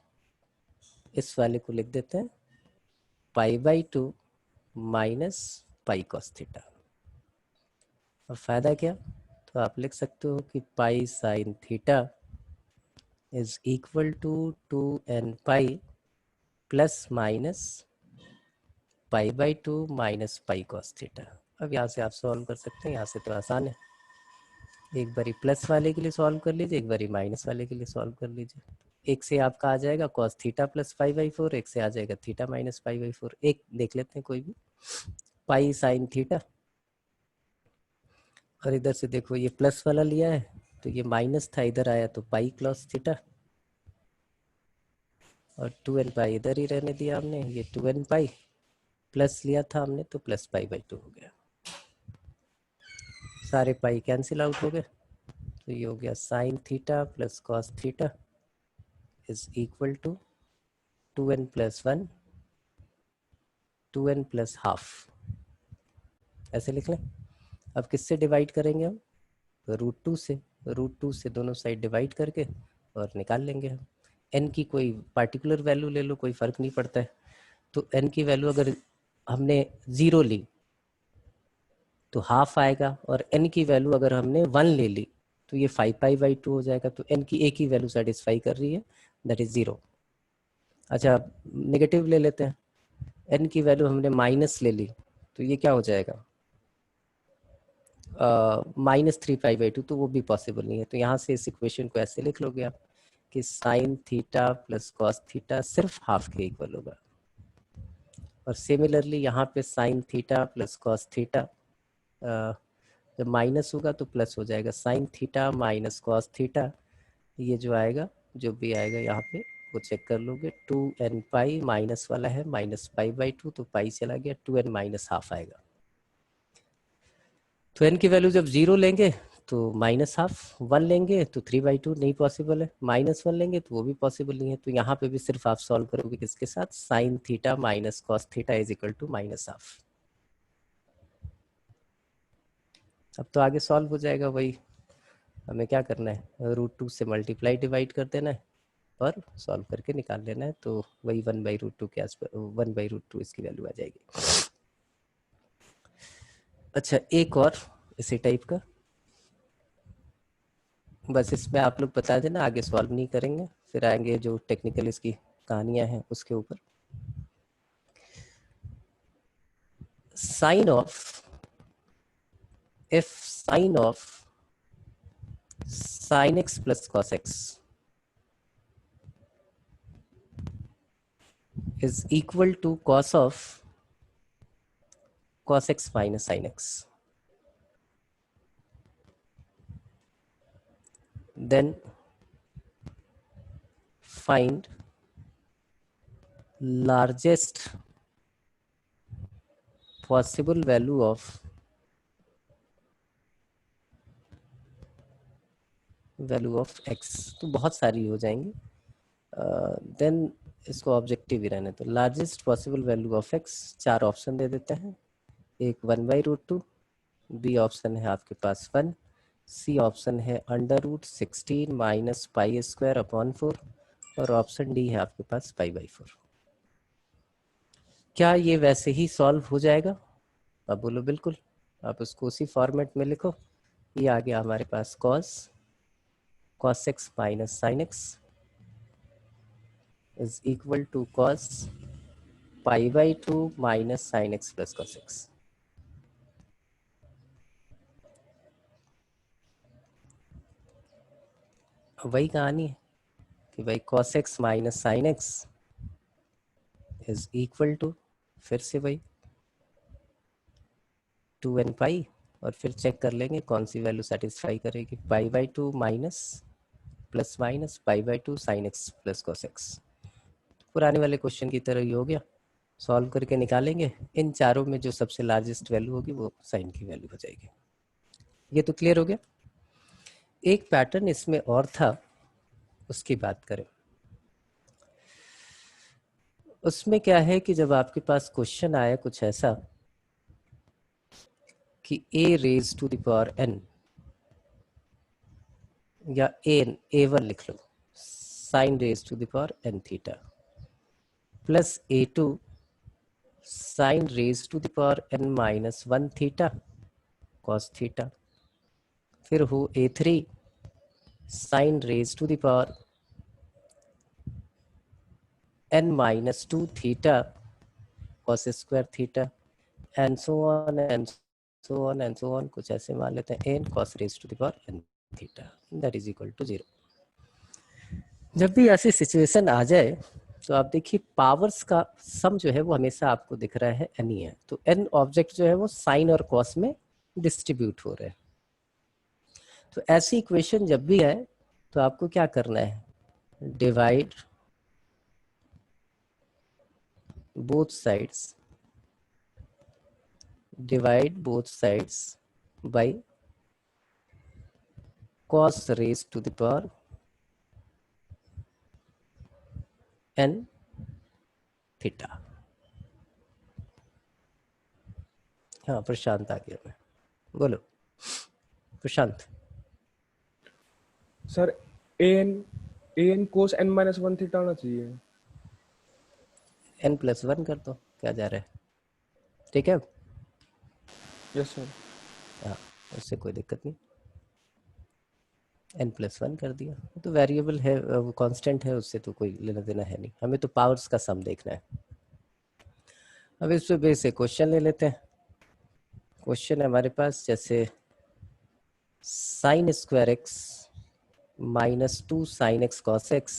इस वाले को लिख देते हैं pi by 2 minus pi cos theta. और फायदा क्या? तो आप लिख सकते हो कि pi sine theta is equal to 2n pi plus minus pi by 2 minus pi cos theta. अब यहाँ से आप सॉल्व कर सकते हैं, यहाँ से तो आसान है। एक बारी प्लस वाले के लिए सॉल्व कर लीजिए, एक बारी माइनस वाले के लिए सॉल्व कर लीजिए। एक से आपका आ जाएगा cos theta plus pi by 4, एक से आ जाएगा थीटा माइनस पाई बाई 4। एक देख लेते हैं कोई भी, पाई साइन थीटा, और इधर से देखो ये प्लस वाला लिया है तो ये माइनस था, इधर आया तो पाई क्लॉस थीटा, और 2n पाई इधर ही रहने दिया हमने। ये 2n पाई प्लस लिया था हमने तो प्लस पाई बाई 2 हो गया। सारे पाई कैंसिल आउट हो गए, तो ये हो गया sine theta plus cos theta is equal to 2n plus 1 2n plus half. ऐसे लिख लें। अब किससे डिवाइड करेंगे हम? √2 से। √2 से दोनों साइड डिवाइड करके और निकाल लेंगे हम। n की कोई पार्टिकुलर वैल्यू ले लो, कोई फ़र्क नहीं पड़ता है। तो n की वैल्यू अगर हमने 0 ली तो हाफ आएगा, और n की वैल्यू अगर हमने 1 ले ली तो ये 5 पाई बाई 2 हो जाएगा। तो n की एक ही वैल्यू सेटिस्फाई कर रही है, दैट इज 0। अच्छा नेगेटिव ले लेते हैं, n की वैल्यू हमने माइनस ले ली तो ये क्या हो जाएगा? -3 पाई बाई 2, तो वो भी पॉसिबल नहीं है। तो यहाँ से इस इक्वेशन को ऐसे लिख लोगे आप कि sign theta plus cos theta सिर्फ हाफ के इक्वल होगा। और सिमिलरली यहाँ पे sign theta plus cos theta जब माइनस होगा तो प्लस हो जाएगा, sign theta minus cos theta. ये जो आएगा, जो भी आएगा यहाँ पे वो चेक कर लोगे। 2n पाई माइनस वाला है, माइनस पाई बाई 2, तो पाई चला गया, 2n माइनस हाफ आएगा। तो n की वैल्यू जब 0 लेंगे तो माइनस हाफ, 1 लेंगे तो 3/2 नहीं पॉसिबल है, -1 लेंगे तो वो भी पॉसिबल नहीं है। तो यहाँ पे भी सिर्फ आप सॉल्व करोगे किसके साथ? Sine theta minus cos theta is equal to minus half. अब तो आगे सॉल्व हो जाएगा। वही हमें क्या करना है, √2 से मल्टीप्लाई डिवाइड कर देना है और सॉल्व करके निकाल लेना है। तो वही 1/√2 के आसपास, 1/√2 इसकी वैल्यू आ जाएगी। अच्छा एक और इसी टाइप का, बस इसमें आप लोग बता देना, आगे सॉल्व नहीं करेंगे, फिर आएंगे जो टेक्निकल इसकी कहानियां हैं उसके ऊपर। Sine of, if sine of sin x plus cos x is equal to cos of cos x minus sin x, then find largest possible value of x। तो बहुत सारी हो जाएंगी, देन इसको ऑब्जेक्टिव ही रहने तो largest possible value of x। 4 option दे देते हैं। एक 1/√2, बी ऑप्शन है आपके पास 1, सी ऑप्शन है √16 माइनस पाई स्क्वायर अपॉन 4, और ऑप्शन डी है आपके पास पाई बाई 4। क्या ये वैसे ही सॉल्व हो जाएगा? अब बोलो बिल्कुल, आप उसको उसी फॉर्मेट में लिखो। ये आ गया हमारे पास cos x minus sine x is equal to cos pi by 2 minus sine x plus cos x। वही कहानी है कि भाई cos x minus sine x is equal to, फिर से वही 2n पाई, और फिर चेक कर लेंगे कौन सी वैल्यू सेटिस्फाई करेगी, pi by 2 minus plus minus pi by 2 sine x plus cos x। पुराने वाले क्वेश्चन की तरह ही हो गया, सॉल्व करके निकालेंगे, इन चारों में जो सबसे लार्जेस्ट वैल्यू होगी वो साइन की वैल्यू हो जाएगी। ये तो क्लियर हो गया। एक पैटर्न इसमें और था, उसकी बात करें। उसमें क्या है कि जब आपके पास क्वेश्चन आया कुछ ऐसा कि a raise to the power n, या a1 लिख लो, sine raise to the power n theta, plus a2 sine raise to the power n minus 1 theta cos theta, फिर हो a3 sine raise to the power n minus 2 theta cos square theta, and so on and so on and so on, कुछ ऐसे मान लेते हैं n cos raise to the power n theta that is equal to 0। जब भी ऐसी situation आ जाए तो आप देखिए पावर्स का सम जो है वो हमेशा आपको दिख रहा है n ही है, तो n ऑब्जेक्ट जो है वो साइन और कॉस में डिस्ट्रीब्यूट हो रहे हैं। तो ऐसी इक्वेशन जब भी आए तो आपको क्या करना है, divide both sides, divide both sides by cos raised to the power n theta। हाँ प्रशांत आ गया, मैं बोलो Prashant. Sir an cos n minus 1 theta होना चाहिए। n प्लस 1 कर दो, क्या जा रहा है, ठीक है। Yes sir. हाँ उससे कोई दिक्कत नहीं, n प्लस 1 कर दिया, तो वेरिएबल है, वो कांस्टेंट है, उससे तो कोई लेना देना है नहीं, हमें तो पावर्स का सम देखना है। अब इस पे बेस से क्वेश्चन ले लेते हैं। क्वेश्चन है हमारे पास जैसे sine square x minus 2 sine x cos x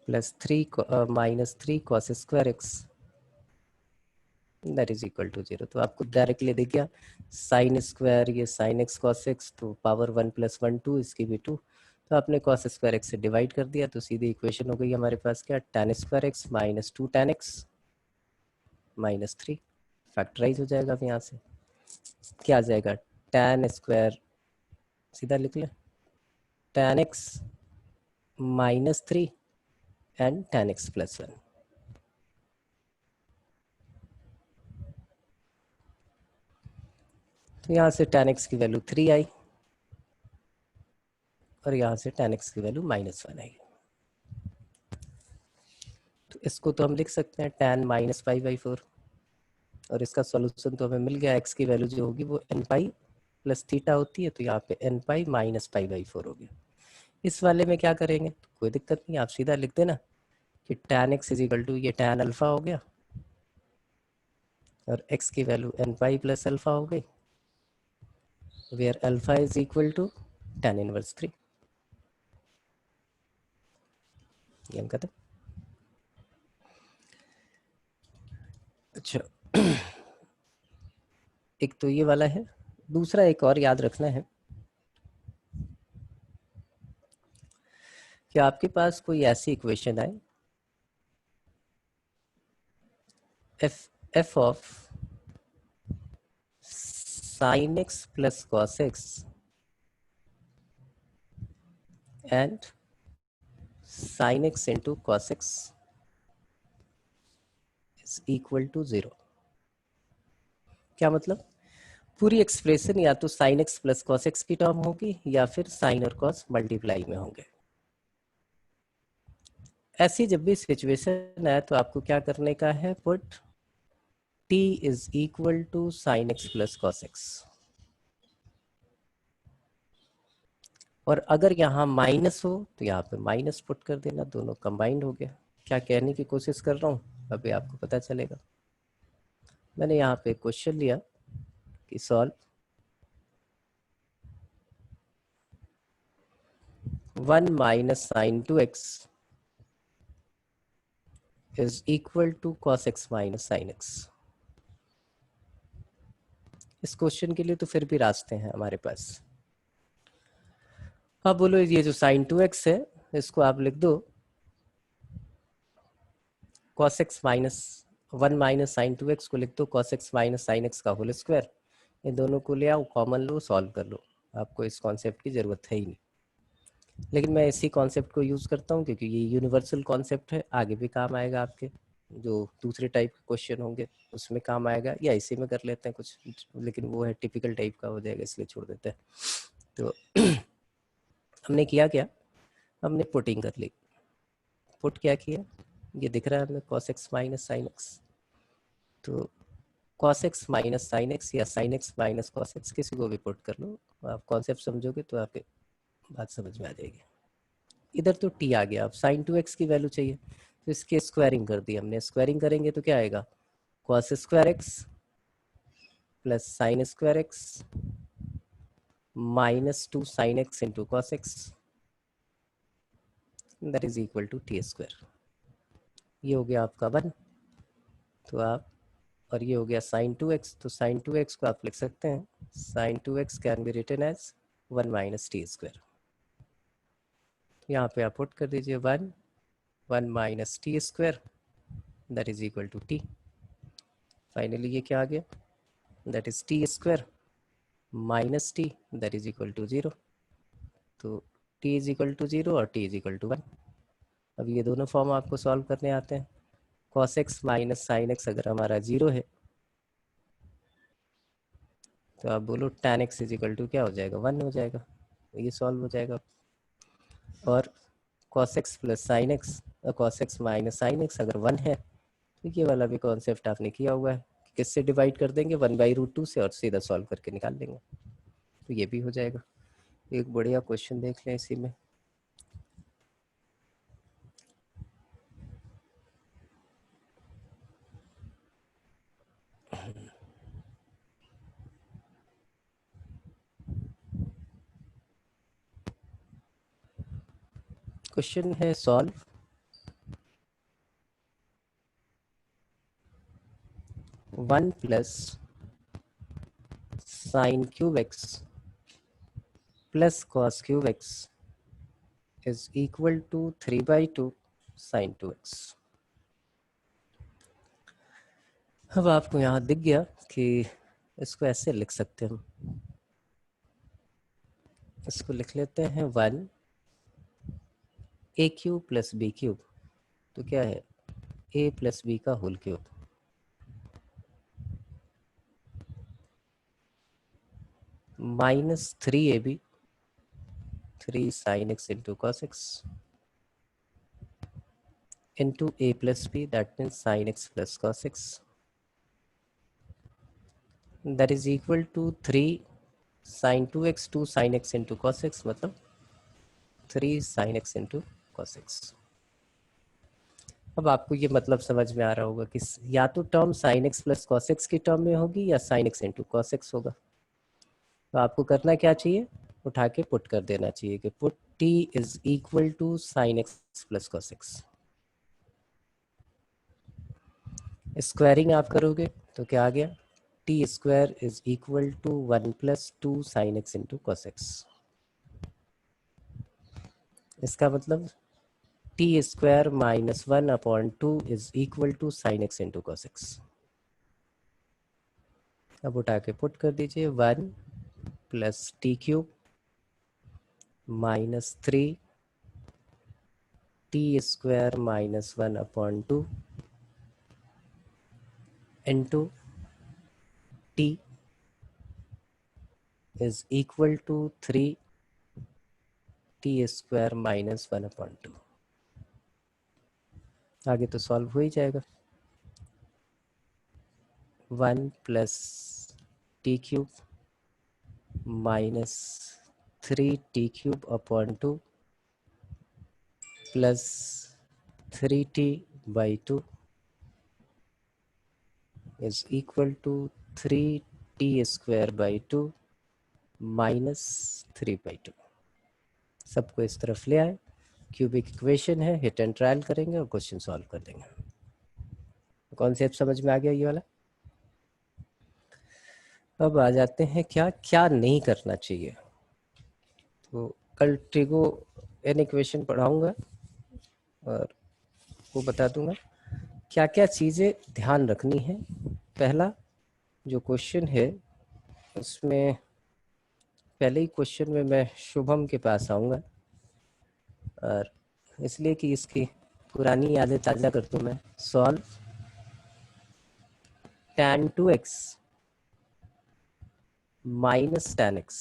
plus 3 minus 3 cos square x that is equal to 0। तो आपको डायरेक्टली दिख गया साइन स्क्वायर, ये साइन एक्स कॉस एक्स, तो पावर 1 प्लस 1 2, इसकी भी 2, तो आपने कॉस स्क्वायर एक्स से डिवाइड कर दिया, तो सीधी इक्वेशन हो गई हमारे पास क्या, tan square x minus 2 tan x minus 3, factorize हो जाएगा। अब यहाँ से क्या आ जाएगा, tan स्क्वायर सीधा लिख ले, tan x minus 3 and tan x plus 1। तो यहाँ से tan x की वैल्यू 3 आई और यहाँ से tan x की वैल्यू -1 आई। तो इसको तो हम लिख सकते हैं tan माइनस पाई बाई 4, और इसका सॉल्यूशन तो हमें मिल गया, x की वैल्यू जो होगी वो n पाई प्लस थीटा होती है, तो यहाँ पे n pi minus pi by 4 हो गया। इस वाले में क्या करेंगे, तो कोई दिक्कत नहीं, आप सीधा लिख देना कि tan x is equal to ये tan अल्फा हो गया और x की वैल्यू n पाई प्लस अल्फा हो गई, where alpha is equal to tan inverse 3। ये हम कहते हैं। अच्छा एक तो ये वाला है, दूसरा एक और याद रखना है कि आपके पास कोई ऐसी इक्वेशन आए f of sin x plus cos x and sin x into cos x is equal to 0। क्या मतलब, पूरी एक्सप्रेशन या तो sin x plus cos x की टर्म होगी या फिर sin और cos मल्टीप्लाई में होंगे। ऐसी जब भी सिचुएशन है तो आपको क्या करने का है, put t is equal to sine x plus cos x. और अगर यहाँ माइनस हो तो यहाँ पे माइनस पुट कर देना, दोनों कंबाइंड हो गया। क्या कहने की कोशिश कर रहा हूँ अभी आपको पता चलेगा। मैंने यहाँ पे क्वेश्चन लिया कि solve 1 minus sine 2x is equal to cos x minus sine x. इस क्वेश्चन के लिए तो फिर भी रास्ते हैं हमारे पास। अब बोलो ये जो साइन 2x है इसको आप लिख दो cos x minus 1 minus sine 2x को लिख दो cos x minus sine x का होल स्क्वायर। इन दोनों को ले आओ, कॉमन लो, सॉल्व कर लो। आपको इस कॉन्सेप्ट की ज़रूरत है ही नहीं, लेकिन मैं इसी कॉन्सेप्ट को यूज़ करता हूँ क्योंकि ये यूनिवर्सल कॉन्सेप्ट है, आगे भी काम आएगा। आपके जो दूसरे टाइप के क्वेश्चन होंगे उसमें काम आएगा, या इसी में कर लेते हैं कुछ, लेकिन वो है टिपिकल टाइप का हो जाएगा इसलिए छोड़ देते हैं। तो हमने किया क्या, हमने पुटिंग कर ली। पुट क्या किया, ये दिख रहा है हमें cos x minus sine x. तो cos x minus sine x या sin x minus cos x, किसी को भी पुट कर लो। आप कॉन्सेप्ट समझोगे तो आपके बात समझ में आ जाएगी। इधर तो t आ गया, अब sin 2x की वैल्यू चाहिए तो इसकी स्क्वायरिंग कर दी हमने। स्क्वायरिंग करेंगे तो क्या आएगा, cos square x plus sine square x minus 2 sine x into cos x that is equal to t square. ये हो गया आपका 1। तो आप, और ये हो गया साइन 2x, तो साइन 2x को आप लिख सकते हैं sine 2x can be written as 1 minus t square. यहाँ पे आप पुट कर दीजिए 1 minus t square that is equal to t. Finally ये क्या आ गया, that is t square minus t that is equal to 0। तो t इज इक्वल टू 0 और t इज इक्वल टू 1। अब ये दोनों फॉर्म आपको सॉल्व करने आते हैं। cos x minus sine x अगर हमारा 0 है तो आप बोलो tan x is equal to क्या हो जाएगा, 1 हो जाएगा। ये सॉल्व हो जाएगा। और cos x plus sine x, cos x minus sine x अगर 1 है तो ये वाला भी कॉन्सेप्ट आपने किया हुआ है, किससे डिवाइड कर देंगे 1/√2 से और सीधा सॉल्व करके निकाल लेंगे, तो ये भी हो जाएगा। एक बढ़िया क्वेश्चन देख लें इसी में। क्वेश्चन है solve 1 plus sine cube x plus cos cube x is equal to 3/2 sine 2x। अब आपको यहाँ दिख गया कि इसको ऐसे लिख सकते हैं हम, इसको लिख लेते हैं 1 a cube plus b cube, तो क्या है a प्लस बी का whole cube minus 3ab 3 sine x into cos x into a plus b that means sine x plus cos x that is equal to 3 sine 2x 2 sine x into cos x मतलब 3 sine x into cos x. अब आपको ये मतलब समझ में आ रहा होगा कि या तो term sign x plus cos x की टर्म में होगी या sign x into cos x होगा। तो आपको करना क्या चाहिए, उठा के पुट कर देना चाहिए कि put t is equal to sine x plus cos x. Squaring आप करोगे तो क्या आ गया, t square is equal to 1 plus 2 sine x into cos x. इसका मतलब t square minus 1/2 is equal to sine x into cos x. अब उठा के पुट कर दीजिए 1 plus t cube minus 3 t square minus 1/2 into t is equal to 3 t square minus 1/2। आगे तो solve हो ही जाएगा। 1 plus t cube minus 3t cube upon 2 plus 3t by 2 is equal to 3t square by 2 minus 3 by 2। सबको इस तरफ ले आए, क्यूबिक इक्वेशन है, हिट एंड ट्रायल करेंगे और क्वेश्चन सॉल्व कर देंगे। कॉन्सेप्ट समझ में आ गया ये वाला। अब आ जाते हैं क्या क्या नहीं करना चाहिए। तो कल ट्रिगो एन इक्वेशन पढ़ाऊंगा और वो बता दूंगा क्या क्या चीज़ें ध्यान रखनी है। पहला जो क्वेश्चन है उसमें पहले ही क्वेश्चन में मैं शुभम के पास आऊँगा, और इसलिए कि इसकी पुरानी यादें ताज़ा कर दूँ मैं। Solve tan 2x minus tan x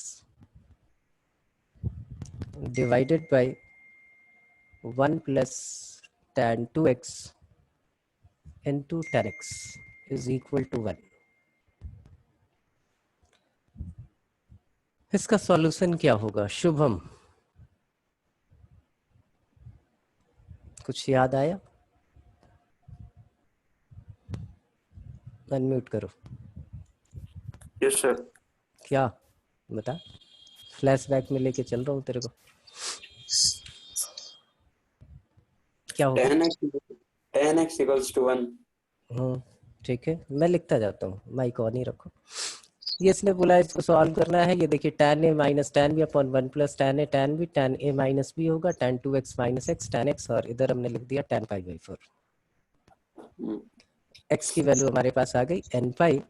divided by 1 plus tan 2x into tan x is equal to 1। इसका सॉल्यूशन क्या होगा शुभम, कुछ याद आया? अनम्यूट करो। Yes sir. क्या बता, फ्लैशबैक में लेके चल रहा हूँ तेरे को। क्या होगा? tan x equals to 1। ठीक है, मैं लिखता जाता हूँ, माइक ऑन ही रखो। ये इसने बोला इसको सॉल्व करना है। ये देखिए tan a minus tan b upon 1 plus tan a tan b, tan a minus b होगा, tan 2x minus x tan x, और इधर हमने लिख दिया tan पाई बाई 4। x की वैल्यू हमारे पास आ गई n pi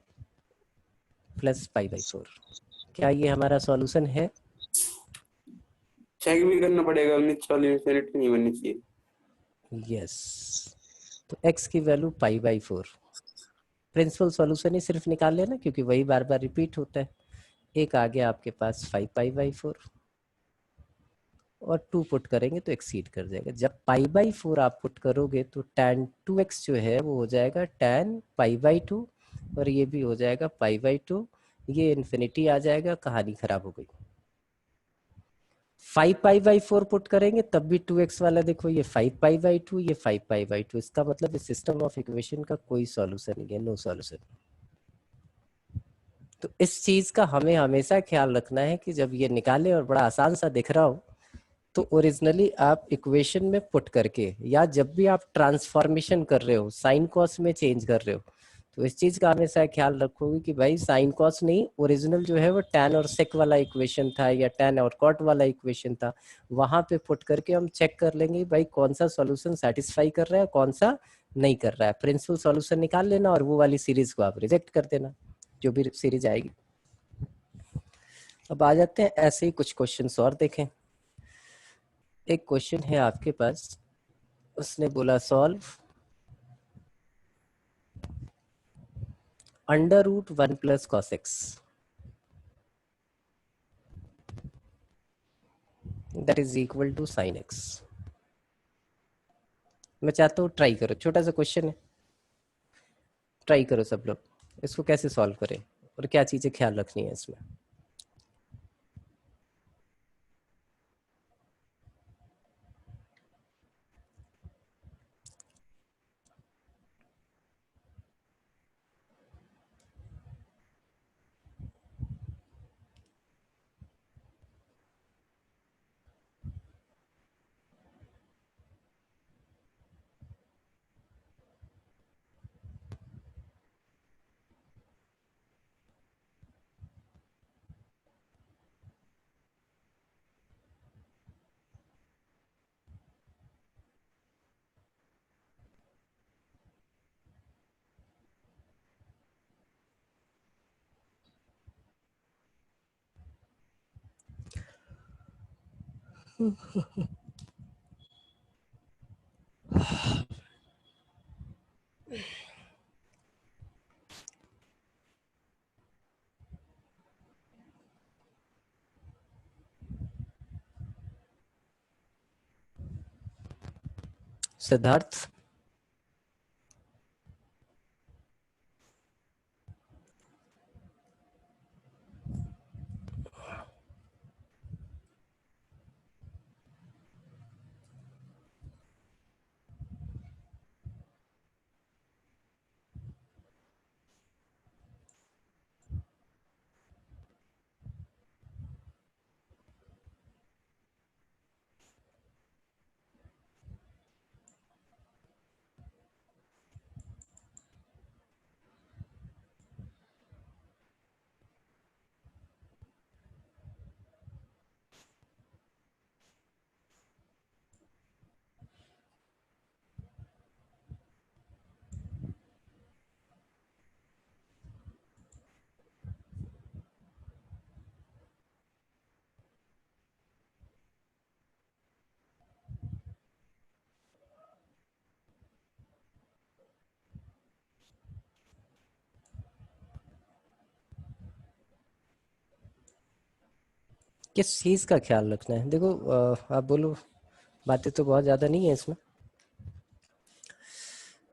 plus pi by 4। क्या ये हमारा सॉल्यूशन है? चेक भी करना पड़ेगा, इनफिनिटी नहीं बननी चाहिए। यस। तो x की value pi by 4, principal solution ही सिर्फ निकाल लेना क्योंकि वही बार बार रिपीट होता है। एक आ गया आपके पास 5 पाई बाई 4 और 2 पुट करेंगे तो एक्सीड कर जाएगा। जब पाई बाई 4 आप पुट करोगे तो tan 2x जो है वो हो जाएगा tan पाई बाई 2, और ये भी हो जाएगा पाई बाई 2। ये इन्फिनिटी आ जाएगा, कहानी खराब हो गई। 5 पाई बाई 4 पुट करेंगे तब भी 2x वाला देखो, ये 5 पाई बाई 2, ये 5 पाई बाई 2। इसका मतलब इस सिस्टम ऑफ इक्वेशन का कोई सॉल्यूशन नहीं है, नो सॉल्यूशन। तो इस चीज का हमें हमेशा ख्याल रखना है कि जब ये निकाले और बड़ा आसान सा दिख रहा हो तो ओरिजिनली आप इक्वेशन में पुट करके, या जब भी आप ट्रांसफॉर्मेशन कर रहे हो, साइन कॉस में चेंज कर रहे हो, तो इस चीज का हमेशा ख्याल रखोगे कि भाई साइन कॉस नहीं, ओरिजिनल जो है वो टैन और सेक वाला इक्वेशन था या टैन और कॉट वाला इक्वेशन था, वहां पे पुट करके हम चेक कर लेंगे भाई कौन सा सॉल्यूशन सेटिस्फाई कर रहा है कौन सा नहीं कर रहा है। प्रिंसिपल सॉल्यूशन निकाल लेना और वो वाली सीरीज को आप रिजेक्ट कर देना, जो भी सीरीज आएगी। अब आ जाते हैं ऐसे ही कुछ क्वेश्चन और देखें। एक क्वेश्चन है आपके पास, उसने बोला solve under root 1 plus cos x that is equal to sine x. मैं चाहता हूँ ट्राई करो, छोटा सा क्वेश्चन है, ट्राई करो सब लोग, इसको कैसे सॉल्व करें और क्या चीजें ख्याल रखनी है इसमें। सिद्धार्थ, किस चीज़ का ख्याल रखना है? देखो आप बोलो, बातें तो बहुत ज़्यादा नहीं है इसमें।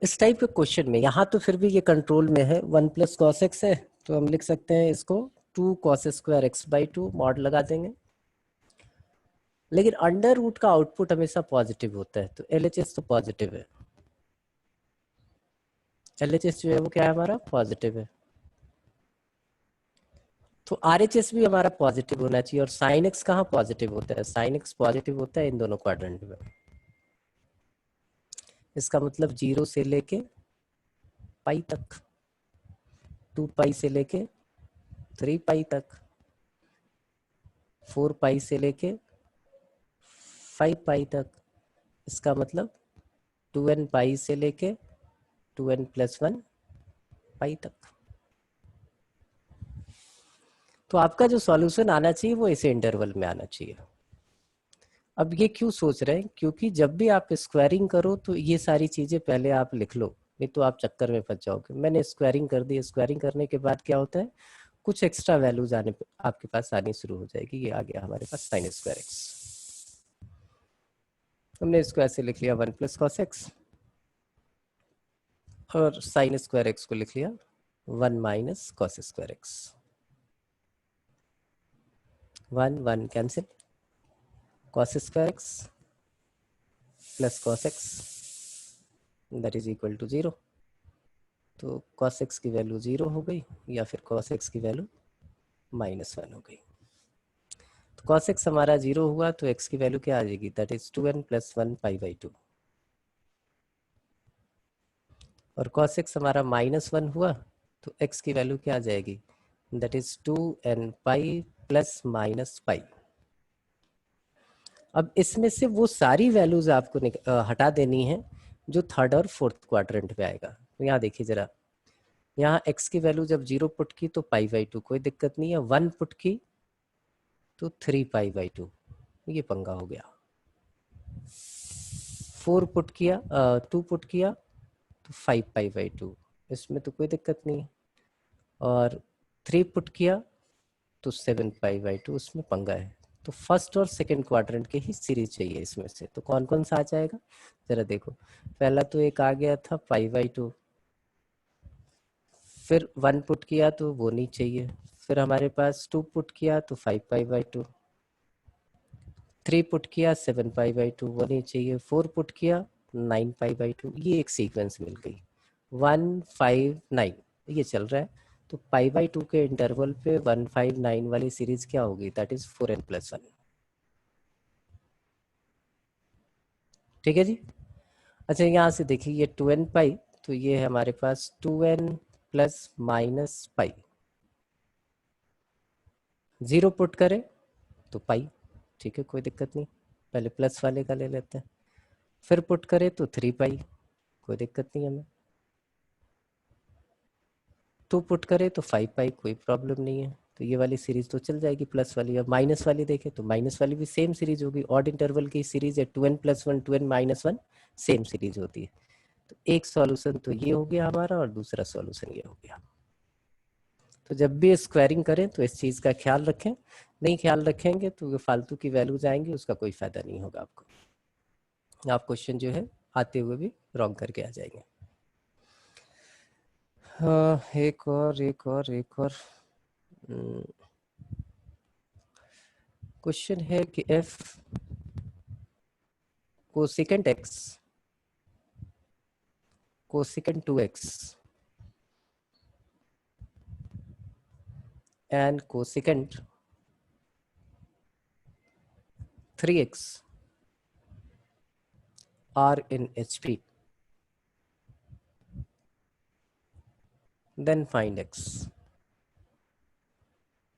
इस टाइप के क्वेश्चन में यहाँ तो फिर भी ये कंट्रोल में है, 1 प्लस कॉस एक्स है तो हम लिख सकते हैं इसको 2 cos square x by 2 mod लगा देंगे। लेकिन अंडर रूट का आउटपुट हमेशा पॉजिटिव होता है, तो LHS तो पॉजिटिव है, LHS जो है वो क्या है हमारा पॉजिटिव है, तो RHS भी हमारा पॉजिटिव होना चाहिए। और साइन एक्स कहाँ पॉजिटिव होता है? साइन एक्स पॉजिटिव होता है इन दोनों क्वाड्रेंट में। इसका मतलब 0 से लेके पाई तक, 2 पाई से लेके 3 पाई तक, 4 पाई से लेके 5 पाई तक। इसका मतलब 2n पाई से लेके 2n प्लस 1 पाई तक। तो आपका जो सॉल्यूशन आना चाहिए वो इसे इंटरवल में आना चाहिए। अब ये क्यों सोच रहे हैं? क्योंकि जब भी आप स्क्वायरिंग करो तो ये सारी चीजें पहले आप लिख लो, नहीं तो आप चक्कर में फंस जाओगे। मैंने स्क्वायरिंग कर दी, स्क्वायरिंग करने के बाद क्या होता है, कुछ एक्स्ट्रा वैल्यूज आने पे आपके पास आनी शुरू हो जाएगी। ये आ गया हमारे पास साइन स्क्वायर एक्स, हमने इसको ऐसे लिख लिया 1 प्लस कॉस एक्स, और साइन स्क्वायर एक्स को लिख लिया 1 minus cos square x. 1 1 cancel, cos square x plus cos x that is equal to 0। तो cos x की वैल्यू 0 हो गई, या फिर cos x की वैल्यू -1 हो गई। तो cos x हमारा 0 हुआ तो x की वैल्यू क्या आ जाएगी, that is 2n plus 1 pi by 2। और cos x हमारा -1 हुआ तो x की वैल्यू क्या आ जाएगी, that is 2n pi plus minus पाई। अब इसमें से वो सारी वैल्यूज आपको हटा देनी है जो थर्ड और फोर्थ क्वाड्रेंट पे आएगा। तो यहाँ देखिए जरा, यहाँ x की वैल्यू जब 0 पुट की तो पाई बाई 2 कोई दिक्कत नहीं है, 1 पुट की तो 3 पाई बाई 2, ये पंगा हो गया। 4 पुट किया 2 पुट किया तो 5 पाई बाई 2, इसमें तो कोई दिक्कत नहीं है। और 3 पुट किया तो 7 पाई बाई 2, उसमें पंगा है। तो फर्स्ट और सेकंड क्वाड्रेंट के ही सीरीज चाहिए इसमें से। तो कौन कौन सा आ जाएगा जरा देखो। पहला तो एक आ गया था पाई बाई 2, फिर 1 पुट किया तो वो नहीं चाहिए, फिर हमारे पास 2 पुट किया तो 5 पाई बाई 2, 3 पुट किया 7 पाई बाई 2 वो नहीं चाहिए, 4 पुट किया 9 पाई बाई 2। ये एक सीक्वेंस मिल गई 1 5 9 ये चल रहा है। तो पाई बाई 2 के इंटरवल पे 1 5 9 वाली सीरीज क्या होगी, दैट इज 4n प्लस 1। ठीक है जी। अच्छा यहाँ से देखिए ये 2n पाई, तो ये है हमारे पास 2n प्लस माइनस पाई। 0 पुट करें तो पाई, ठीक है कोई दिक्कत नहीं, पहले प्लस वाले का ले लेते हैं। फिर पुट करें तो 3 पाई, कोई दिक्कत नहीं हमें। 2 पुट करें तो 5 पाई, कोई प्रॉब्लम नहीं है। तो ये वाली सीरीज तो चल जाएगी प्लस वाली। अब माइनस वाली देखें तो माइनस वाली भी सेम सीरीज होगी, ऑड इंटरवल की सीरीज है, 2n plus 1 2n minus 1 same series होती है। तो एक सॉल्यूशन तो ये हो गया हमारा, और दूसरा सॉल्यूशन ये हो गया। तो जब भी स्क्वायरिंग करें तो इस चीज़ का ख्याल रखें, नहीं ख्याल रखेंगे तो फालतू की वैल्यूज आएंगी, उसका कोई फायदा नहीं होगा आपको। आप क्वेश्चन जो है आते हुए भी रॉन्ग करके आ जाएंगे। हाँ, एक और क्वेश्चन है कि f cosecant x cosecant 2x and cosecant 3x are in HP, then find x,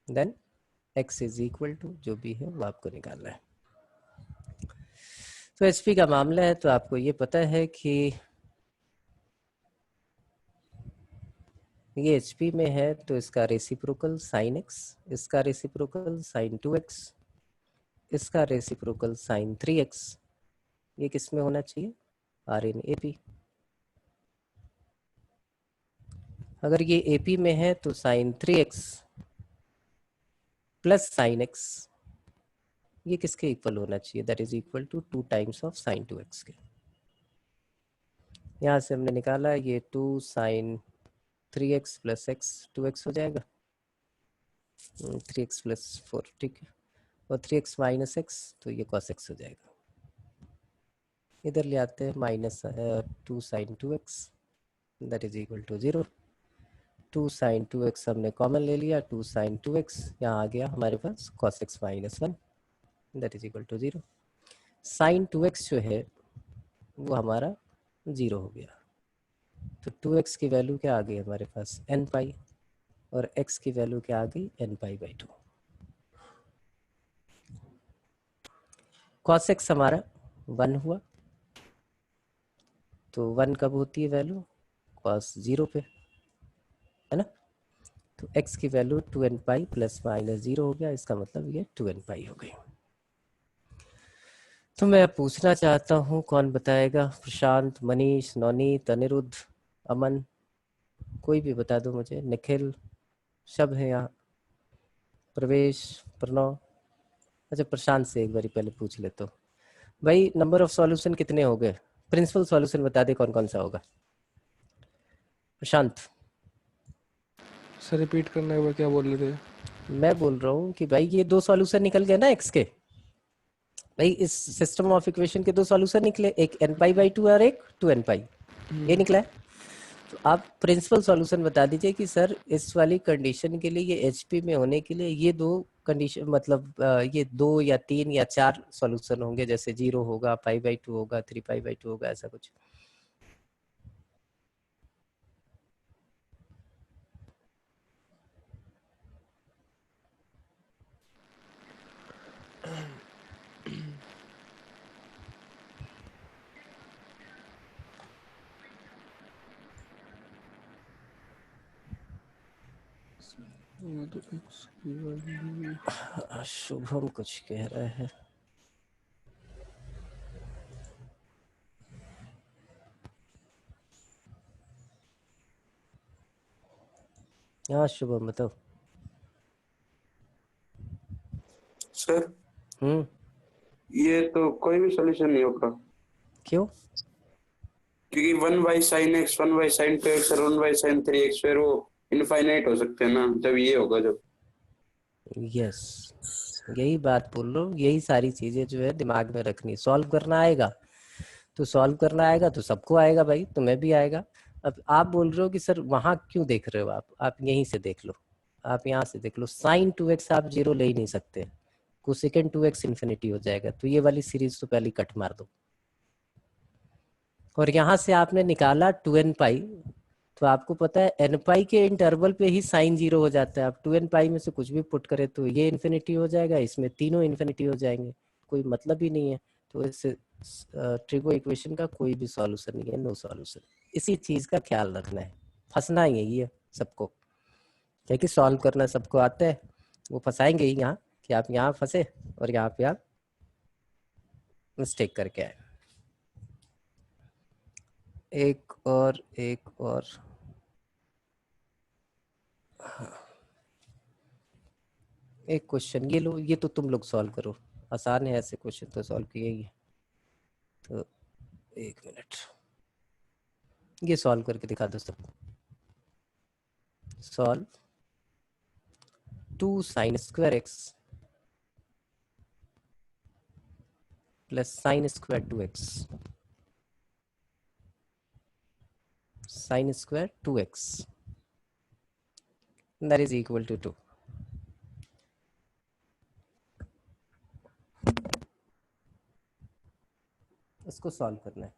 then x is equal to जो भी है वो आपको निकालना है। तो HP का मामला है तो आपको ये पता है कि ये HP में है तो इसका रेसिप्रोकल sin x, इसका रेसिप्रोकल sin 2x, इसका रेसिप्रोकल sin 3x, ये किस में होना चाहिए, R in AP। अगर ये AP में है तो sin 3x plus sin x ये किसके इक्वल होना चाहिए, that is equal to 2 times of sine 2x के। यहाँ से हमने निकाला ये 2 sign 3x plus x 2x हो जाएगा, 3x प्लस 4, ठीक है, और 3x माइनस x तो ये cos x हो जाएगा। इधर ले आते हैं minus 2 sine 2x that is equal to 0। 2 sine 2x हमने कॉमन ले लिया, 2 साइन 2x यहाँ आ गया हमारे पास cos x minus 1 that is equal to 0। Sine 2x जो है वो हमारा 0 हो गया, तो 2x की वैल्यू क्या आ गई हमारे पास n पाई, और x की वैल्यू क्या आ गई n pi by 2। cos x हमारा 1 हुआ, तो 1 कब होती है वैल्यू, cos 0 पे, है ना। तो x की value 2n pi plus minus 0 हो गया, इसका मतलब ये 2n पाई हो गई। तो मैं पूछना चाहता हूँ, कौन बताएगा, प्रशांत, मनीष, नवनीत, अनिरुद्ध, अमन, कोई भी बता दो मुझे, निखिल, सब है यहाँ, प्रवेश, प्रणव। अच्छा प्रशांत से एक बारी पहले पूछ लेता हूँ, भाई नंबर ऑफ सॉल्यूशन कितने हो गए, प्रिंसिपल सॉल्यूशन बता दे कौन कौन सा होगा। प्रशांत। सर रिपीट करना एक बार, क्या बोल रहे थे? मैं बोल रहा हूँ कि भाई ये 2 सॉल्यूशन निकल गए ना एक्स के, भाई इस सिस्टम ऑफ इक्वेशन के 2 सॉल्यूशन निकले, एक n पाई बाई 2 और एक 2n पाई, ये निकला है। तो आप प्रिंसिपल सॉल्यूशन बता दीजिए कि सर इस वाली कंडीशन के लिए, ये HP में होने के लिए ये 2 कंडीशन, मतलब ये 2 या 3 या 4 सॉल्यूशन होंगे, जैसे 0 होगा, पाई बाई 2 होगा, 3 पाई बाई 2 होगा, ऐसा कुछ। शुभम कुछ कह रहा है। हाँ शुभम बताओ। सर हम्म, ये तो कोई भी सोल्यूशन नहीं होगा, क्यों? क्योंकि 1/sin x 1/sin 2x और 1/sin 3x फिर वो इनफाइनाइट हो सकते हैं ना, जब ये होगा जब। यस, यही बात बोल रहा हूँ, यही सारी चीजें जो है दिमाग में रखनी, सॉल्व करना आएगा तो सॉल्व करना आएगा तो सबको आएगा भाई, तुम्हें भी आएगा। अब आप बोल रहे हो कि सर वहां क्यों देख रहे हो, आप यहीं से देख लो, आप यहाँ से देख लो, साइन 2x आप 0 ले ही नहीं सकते, कोसेकेंड 2x इन्फिनिटी हो जाएगा, तो ये वाली सीरीज तो पहले कट मार दो। और यहाँ से आपने निकाला 2n पाई, तो आपको पता है n पाई के इंटरवल पे ही साइन 0 हो जाता है, आप 2n पाई में से कुछ भी पुट करें तो ये इन्फिनिटी हो जाएगा, इसमें तीनों इन्फिनिटी हो जाएंगे, कोई मतलब ही नहीं है। तो इस ट्रिगो इक्वेशन का कोई भी सॉल्यूशन नहीं है, नो सॉल्यूशन। इसी चीज का ख्याल रखना है, फंसना ही यही है सबको, क्या कि सॉल्व करना सबको आता है, वो फंसाएंगे ही यहाँ कि आप यहाँ फंसे और यहाँ पे आप मिस्टेक करके आए। एक और एक क्वेश्चन ये लो, ये तो तुम लोग सॉल्व करो, आसान है, ऐसे क्वेश्चन तो सॉल्व किए ही है। तो 1 मिनट, ये सॉल्व करके दिखा दो सब। Solve 2 sine square x plus sine square 2x, sine square 2x that is equal to 2। इसको सॉल्व करना है,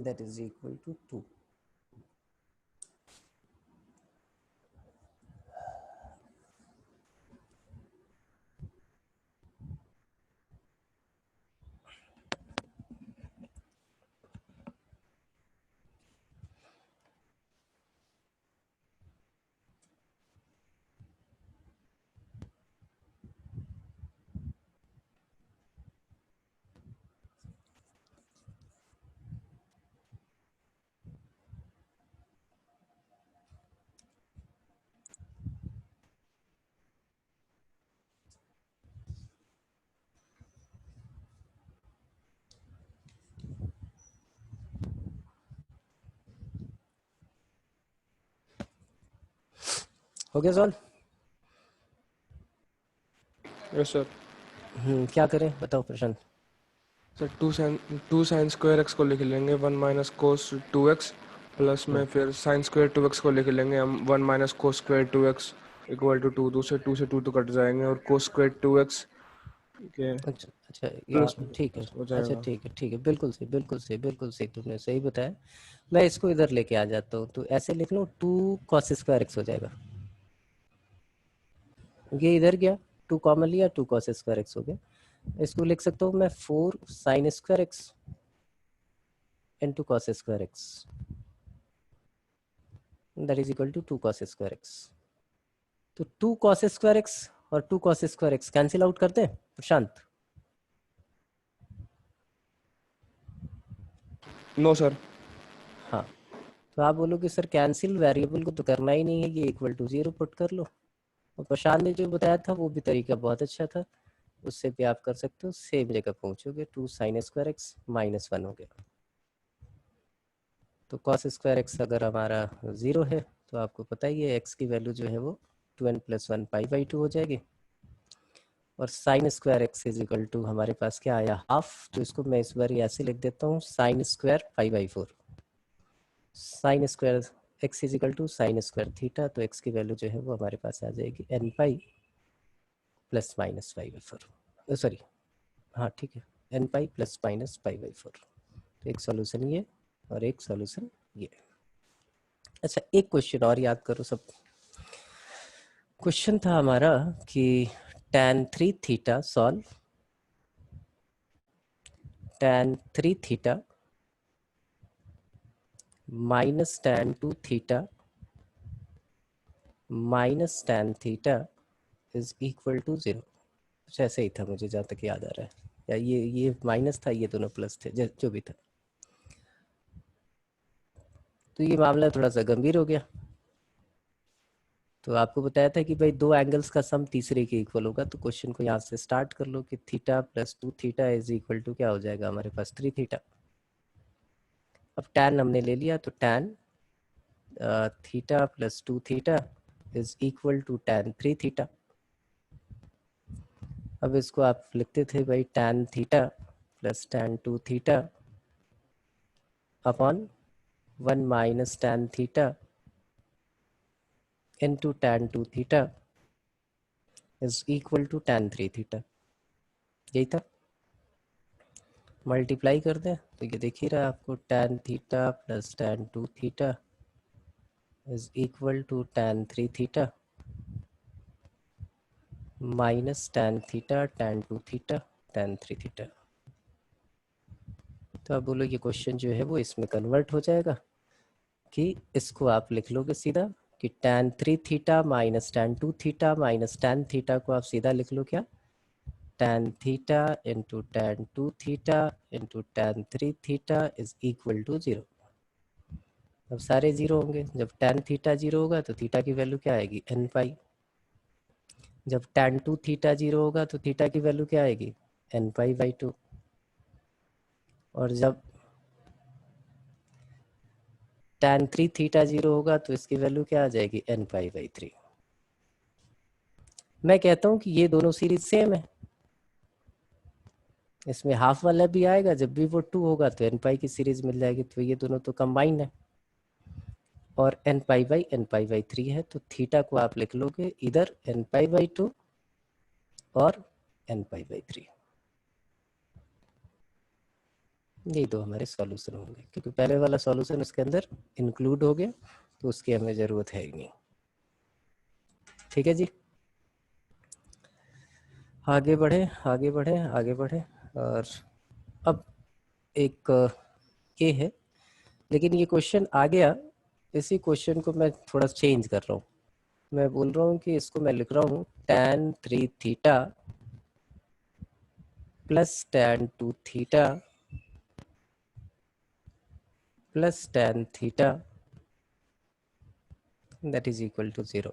दैट इज इक्वल टू 2। हो गया सॉल्व? Yes sir. क्या करें बताओ Prashant? Sir two sine square x को लिख लेंगे 1 माइनस कोस 2x प्लस में फिर साइन स्क्वायर 2x को लिख लेंगे हम 1 minus cos square 2x equal to 2 से 2 तो कट जाएंगे और कोस स्क्वायर 2x के अच्छा अच्छा प्लस ठीक है। हो अच्छा जाएगा। ठीक है, बिल्कुल सही बिल्कुल सही बिल्कुल सही, तुमने सही बताया। मैं इसको इधर लेके आ जाता हूँ, तो ऐसे लिख लो 2 cos स्क्वायर एक्स हो जाएगा। ये इधर गया, 2 कॉमन लिया, 2 cos स्क्वायर एक्स हो गया। इसको लिख सकता हूँ मैं 4 sin square x into cos square x, that is equal to 2 cos square x. तो 2 cos स्क्वायर एक्स और 2 cos square x cancel out करते हैं प्रशांत? No sir. हाँ, तो आप बोलोगे सर कैंसिल वेरिएबल को तो करना ही नहीं है, ये इक्वल टू 0 पुट कर लो। और प्रशांत ने जो बताया था वो भी तरीका बहुत अच्छा था, उससे भी आप कर सकते हो, सेम जगह पहुंचोगे। 2 sin स्क्वायर एक्स माइनस 1 हो गया। तो cos स्क्वायर एक्स अगर हमारा 0 है तो आपको पता ही है x की वैल्यू जो है वो 2n + 1 π/2 हो जाएगी। और sin square x is equal to हमारे पास क्या आया, हाफ। तो इसको मैं इस बार ऐसे लिख देता हूँ, sin square π/4। sin square x is equal to sine square theta, तो x की वैल्यू जो है वो हमारे पास आ जाएगी n पाई प्लस माइनस π/4। सॉरी, हाँ ठीक है, n पाई प्लस माइनस π/4। तो एक सॉल्यूशन ये और एक सॉल्यूशन ये। अच्छा, एक क्वेश्चन और याद करो सब। क्वेश्चन था हमारा कि tan 3 theta solve tan 3 theta minus tan 2 theta minus tan theta is equal to 0। कुछ ऐसे ही था मुझे जहाँ तक याद आ रहा है, या ये माइनस था, ये दोनों प्लस थे, जो भी था। तो ये मामला थोड़ा सा गंभीर हो गया। तो आपको बताया था कि भाई 2 एंगल्स का सम तीसरे के इक्वल होगा, तो क्वेश्चन को यहाँ से स्टार्ट कर लो कि theta plus 2 theta is equal to क्या हो जाएगा हमारे पास, 3 थीटा। अब tan हमने ले लिया, तो tan theta plus 2 theta is equal to tan 3 theta. अब इसको आप लिखते थे भाई tan theta plus tan 2 theta upon 1 minus tan theta into tan 2 theta is equal to tan 3 theta. यही था, मल्टीप्लाई कर दें तो ये देख ही रहा है आपको, tan theta plus tan 2 theta is equal to tan 3 theta minus tan theta tan 2 theta tan 3 theta. तो आप बोलो ये क्वेश्चन जो है वो इसमें कन्वर्ट हो जाएगा कि इसको आप लिख लोगे सीधा कि tan 3 theta minus tan 2 theta minus tan theta को आप सीधा लिख लो क्या, tan theta into tan 2 theta into tan 3 theta is equal to 0। अब सारे जीरो होंगे, जब tan थीटा 0 होगा तो थीटा की वैल्यू क्या आएगी, n पाई। जब tan 2 थीटा 0 होगा तो थीटा की वैल्यू क्या आएगी, n पाई / 2। और जब tan 3 थीटा 0 होगा तो इसकी वैल्यू क्या आ जाएगी, n पाई / 3। मैं कहता हूं कि ये दोनों सीरीज सेम है, इसमें हाफ वाला भी आएगा, जब भी वो 2 होगा तो n पाई की सीरीज मिल जाएगी, तो ये दोनों तो कंबाइन है। और n पाई / 3 है, तो थीटा को आप लिख लोगे इधर n पाई / 2 और n पाई / 3। ये दो हमारे सॉल्यूशन होंगे, क्योंकि पहले वाला सॉल्यूशन उसके अंदर इंक्लूड हो गया, तो उसकी हमें ज़रूरत है ही नहीं। ठीक है जी, आगे बढ़े आगे बढ़े आगे बढ़े। और अब एक ये है, लेकिन ये क्वेश्चन आ गया, इसी क्वेश्चन को मैं थोड़ा चेंज कर रहा हूँ। मैं बोल रहा हूँ कि इसको मैं लिख रहा हूँ tan 3 theta plus tan 2 theta plus tan theta that is equal to 0।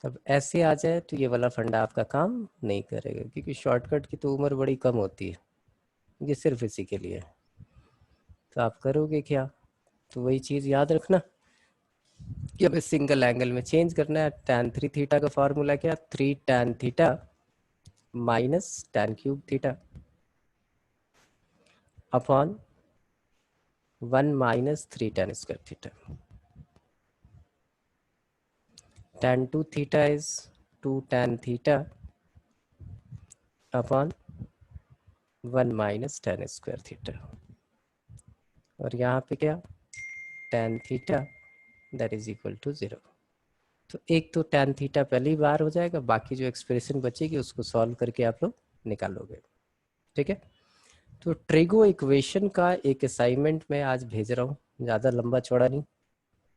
अब ऐसे आ जाए तो ये वाला फंडा आपका काम नहीं करेगा, क्योंकि शॉर्टकट की तो उम्र बड़ी कम होती है, ये सिर्फ इसी के लिए है। तो आप करोगे क्या, तो वही चीज़ याद रखना कि हमें सिंगल एंगल में चेंज करना है। tan 3 थीटा का फॉर्मूला क्या, 3 tan theta minus tan cube theta upon 1 minus 3 tan square theta. tan 2 theta is 2 tan theta upon 1 minus tan square theta, और यहाँ पे क्या tan theta that is equal to 0। तो एक तो tan थीटा पहली बार हो जाएगा, बाकी जो एक्सप्रेशन बचेगी उसको सॉल्व करके आप लोग निकालोगे। ठीक है, तो ट्रिगो इक्वेशन का एक असाइनमेंट मैं आज भेज रहा हूँ, ज़्यादा लंबा चौड़ा नहीं,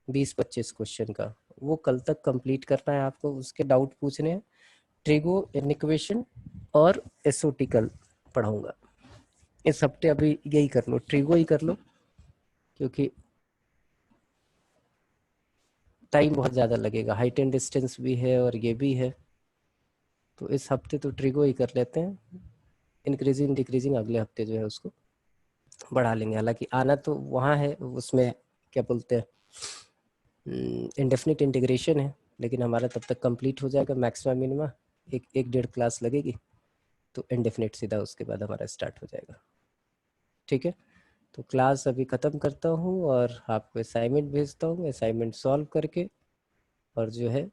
20-25 क्वेश्चन का, वो कल तक कंप्लीट करना है आपको। उसके डाउट पूछने हैं, ट्रिगो इक्वेशन और एसओटी कल पढ़ाऊंगा। इस हफ्ते अभी यही कर लो, ट्रिगो ही कर लो, क्योंकि टाइम बहुत ज़्यादा लगेगा, हाइट एंड डिस्टेंस भी है और ये भी है, तो इस हफ्ते तो ट्रिगो ही कर लेते हैं। इंक्रीजिंग डिक्रीजिंग अगले हफ्ते जो है उसको बढ़ा लेंगे। हालांकि आना तो वहाँ है, उसमें क्या बोलते हैं इंडेफिनिट इंटीग्रेशन है, लेकिन हमारा तब तक कंप्लीट हो जाएगा मैक्सिमम मिनिमा, एक डेढ़ क्लास लगेगी, तो इंडेफिनिट सीधा उसके बाद हमारा स्टार्ट हो जाएगा। ठीक है, तो क्लास अभी ख़त्म करता हूँ और आपको असाइनमेंट भेजता हूँ, असाइनमेंट सॉल्व करके, और जो है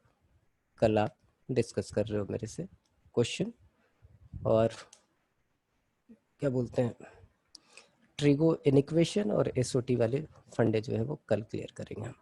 कल आप डिस्कस कर रहे हो मेरे से क्वेश्चन, और क्या बोलते हैं ट्रिगो इक्वेशन और एसओटी वाले फंडे जो है वो कल क्लियर करेंगे हम।